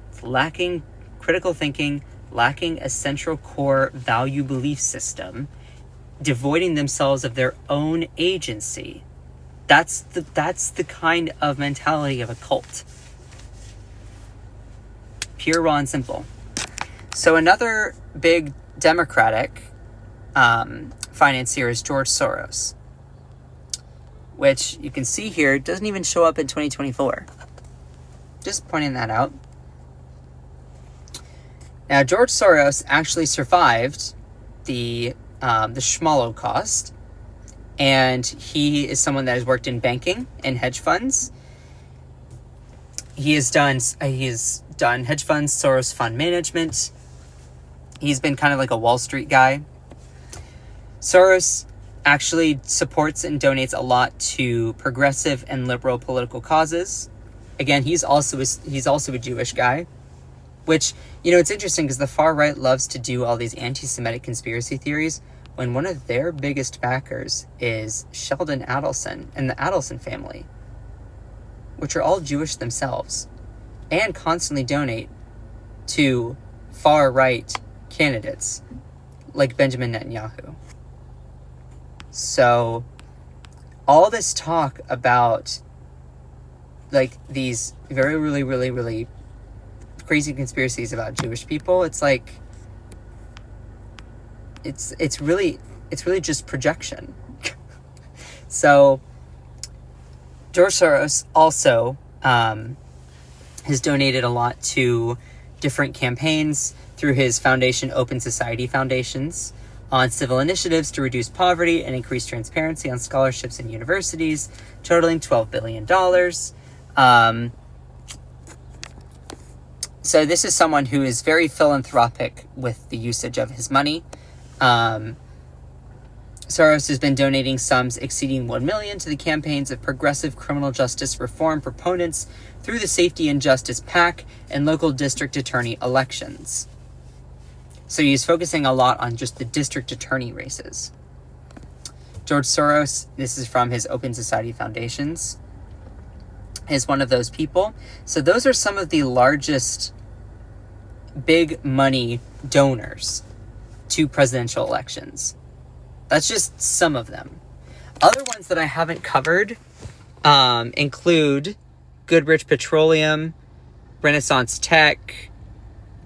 It's lacking critical thinking, lacking a central core value belief system, devoiding themselves of their own agency. That's the kind of mentality of a cult. Pure, raw, and simple. So another big Democratic financier is George Soros, which you can see here doesn't even show up in 2024. Just pointing that out. Now, George Soros actually survived the Schmolocaust, and he is someone that has worked in banking and hedge funds. He has done hedge funds, Soros fund management. He's been kind of like a Wall Street guy. Soros actually supports and donates a lot to progressive and liberal political causes. Again, he's also a Jewish guy, which, you know, it's interesting because the far right loves to do all these anti-Semitic conspiracy theories when one of their biggest backers is Sheldon Adelson and the Adelson family, which are all Jewish themselves and constantly donate to far right candidates like Benjamin Netanyahu. So all this talk about like these very, really, really, really crazy conspiracies about Jewish people, it's like, it's really just projection. So George Soros also has donated a lot to different campaigns through his foundation, Open Society Foundations, on civil initiatives to reduce poverty and increase transparency on scholarships in universities, totaling $12 billion. So this is someone who is very philanthropic with the usage of his money. Soros has been donating sums exceeding $1 million to the campaigns of progressive criminal justice reform proponents through the Safety and Justice PAC and local district attorney elections. So he's focusing a lot on just the district attorney races. George Soros, this is from his Open Society Foundations, is one of those people. So those are some of the largest big money donors to presidential elections. That's just some of them. Other ones that I haven't covered include Goodrich Petroleum, Renaissance Tech,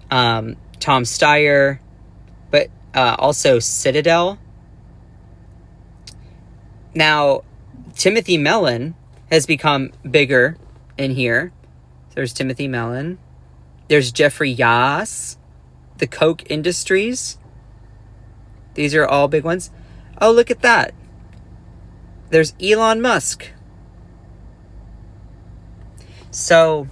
Tom Steyer, but also Citadel. Now, Timothy Mellon has become bigger in here. There's Timothy Mellon. There's Jeffrey Yass, the Koch Industries. These are all big ones. Oh, look at that. There's Elon Musk. So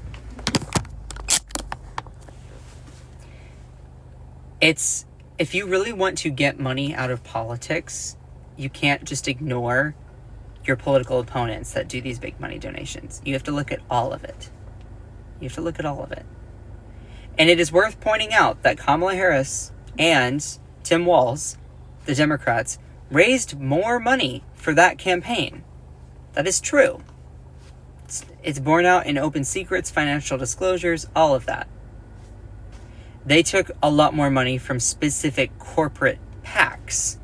if you really want to get money out of politics, you can't just ignore your political opponents that do these big money donations. You have to look at all of it. You have to look at all of it. And it is worth pointing out that Kamala Harris and Tim Walz, the Democrats, raised more money for that campaign. That is true. It's borne out in open secrets, financial disclosures, all of that. They took a lot more money from specific corporate PACs,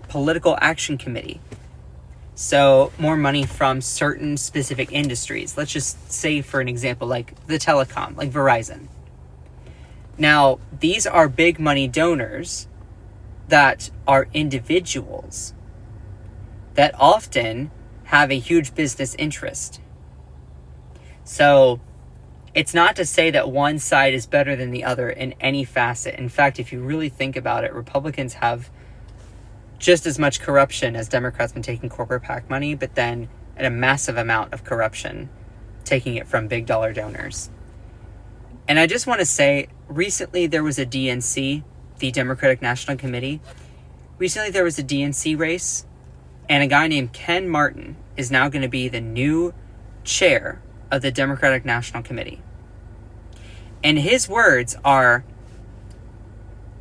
Political Action Committee. So more money from certain specific industries. Let's just say, for an example, like the telecom, like Verizon. Now, these are big money donors that are individuals that often have a huge business interest. So it's not to say that one side is better than the other in any facet. In fact, if you really think about it, Republicans have just as much corruption as Democrats been taking corporate PAC money, but then at a massive amount of corruption, taking it from big dollar donors. And I just want to say, recently there was a DNC, the Democratic National Committee. Recently there was a DNC race, and a guy named Ken Martin is now going to be the new chair of the Democratic National Committee. And his words are,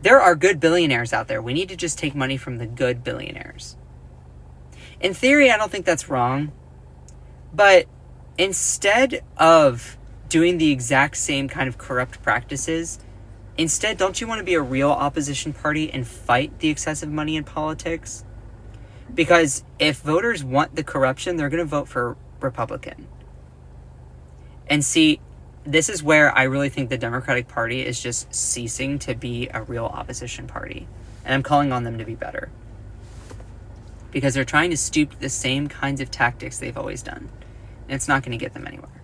there are good billionaires out there. We need to just take money from the good billionaires. In theory, I don't think that's wrong. But instead of doing the exact same kind of corrupt practices, instead, don't you want to be a real opposition party and fight the excessive money in politics? Because if voters want the corruption, they're going to vote for Republican. And see, this is where I really think the Democratic Party is just ceasing to be a real opposition party. And I'm calling on them to be better. Because they're trying to stoop to the same kinds of tactics they've always done. And it's not going to get them anywhere.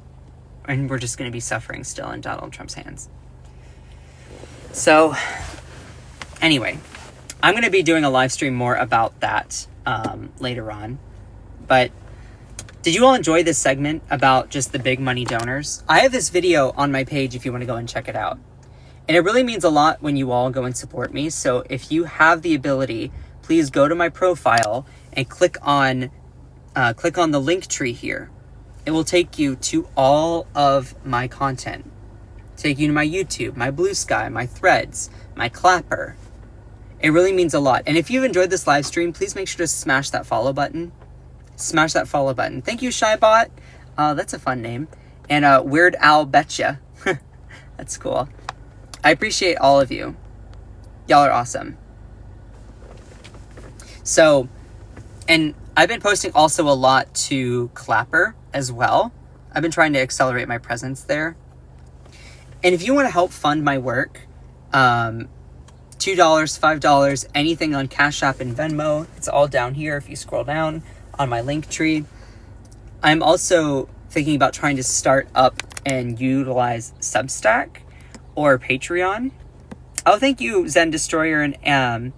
And we're just going to be suffering still in Donald Trump's hands. So, anyway, I'm going to be doing a live stream more about that later on. But did you all enjoy this segment about just the big money donors? I have this video on my page if you want to go and check it out. And it really means a lot when you all go and support me. So if you have the ability, please go to my profile and click on the link tree here. It will take you to all of my content. Take you to my YouTube, my Blue Sky, my Threads, my Clapper. It really means a lot. And if you've enjoyed this live stream, please make sure to smash that follow button. Smash that follow button. Thank you, Shybot. That's a fun name. And Weird Al Betcha. That's cool. I appreciate all of you. Y'all are awesome. So, and I've been posting also a lot to Clapper as well. I've been trying to accelerate my presence there. And if you want to help fund my work, $2, $5, anything on Cash App and Venmo, it's all down here if you scroll down on my link tree. I'm also thinking about trying to start up and utilize Substack or Patreon. Oh, thank you, Zen Destroyer and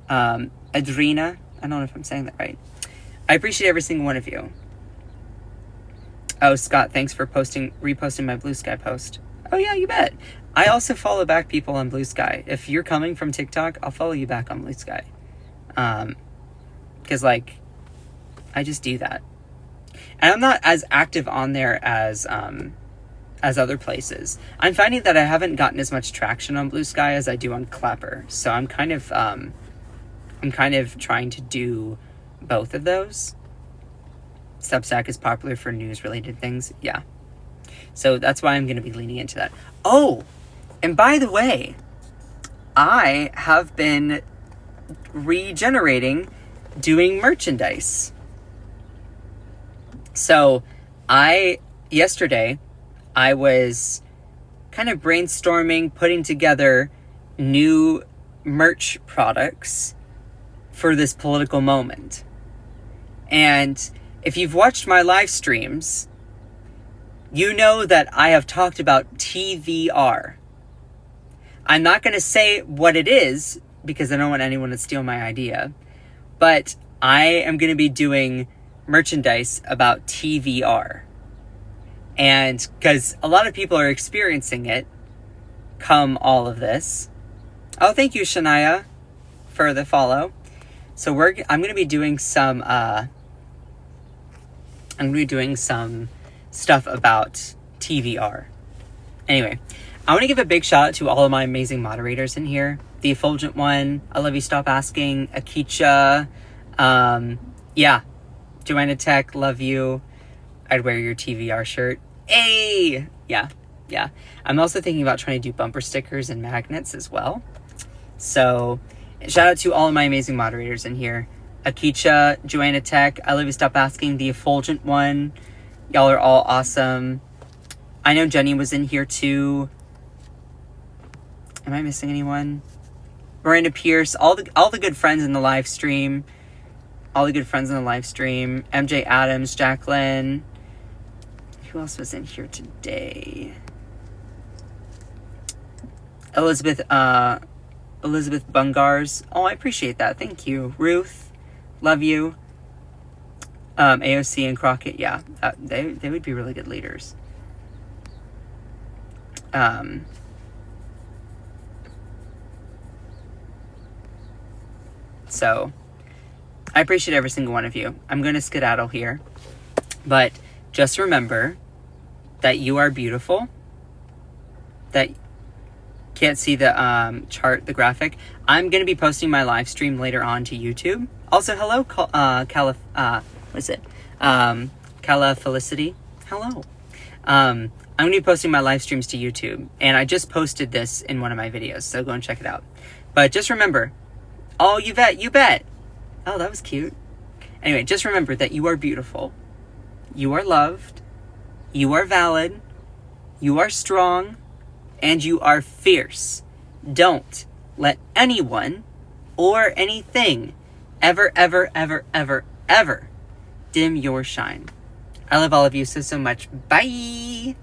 Adrena. I don't know if I'm saying that right. I appreciate every single one of you. Oh, Scott, thanks for reposting my Blue Sky post. Oh yeah, you bet. I also follow back people on Blue Sky. If you're coming from TikTok, I'll follow you back on Blue Sky. Because I just do that. And I'm not as active on there as other places. I'm finding that I haven't gotten as much traction on Blue Sky as I do on Clapper. So I'm kind of trying to do both of those. Substack is popular for news-related things. Yeah. So that's why I'm going to be leaning into that. Oh, and by the way, I have been doing merchandise. So yesterday, I was kind of brainstorming, putting together new merch products for this political moment. And if you've watched my live streams, you know that I have talked about TVR. I'm not going to say what it is because I don't want anyone to steal my idea, but I am going to be doing merchandise about TVR. And because a lot of people are experiencing it come all of this. Oh, thank you, Shania, for the follow. So I'm going to be doing some stuff about TVR. Anyway, I want to give a big shout out to all of my amazing moderators in here. The Effulgent One, I Love You Stop Asking, Akicha, Joanna Tech, love you. I'd wear your TVR shirt. Hey! Yeah. I'm also thinking about trying to do bumper stickers and magnets as well. So, shout out to all of my amazing moderators in here. Akicha, Joanna Tech, I Love You Stop Asking, The Effulgent One. Y'all are all awesome. I know Jenny was in here too. Am I missing anyone? Miranda Pierce, all the good friends in the live stream. MJ Adams, Jacqueline. Who else was in here today? Elizabeth Bungars. Oh, I appreciate that. Thank you. Ruth, love you. AOC and Crockett. Yeah, they would be really good leaders. So, I appreciate every single one of you. I'm going to skedaddle here. But just remember that you are beautiful. That can't see the chart, the graphic. I'm going to be posting my live stream later on to YouTube. Also, hello, Cala Felicity. Hello. I'm going to be posting my live streams to YouTube. And I just posted this in one of my videos, so go and check it out. But just remember, oh, you bet. Oh, that was cute. Anyway, just remember that you are beautiful. You are loved. You are valid. You are strong. And you are fierce. Don't let anyone or anything ever dim your shine. I love all of you so much. Bye.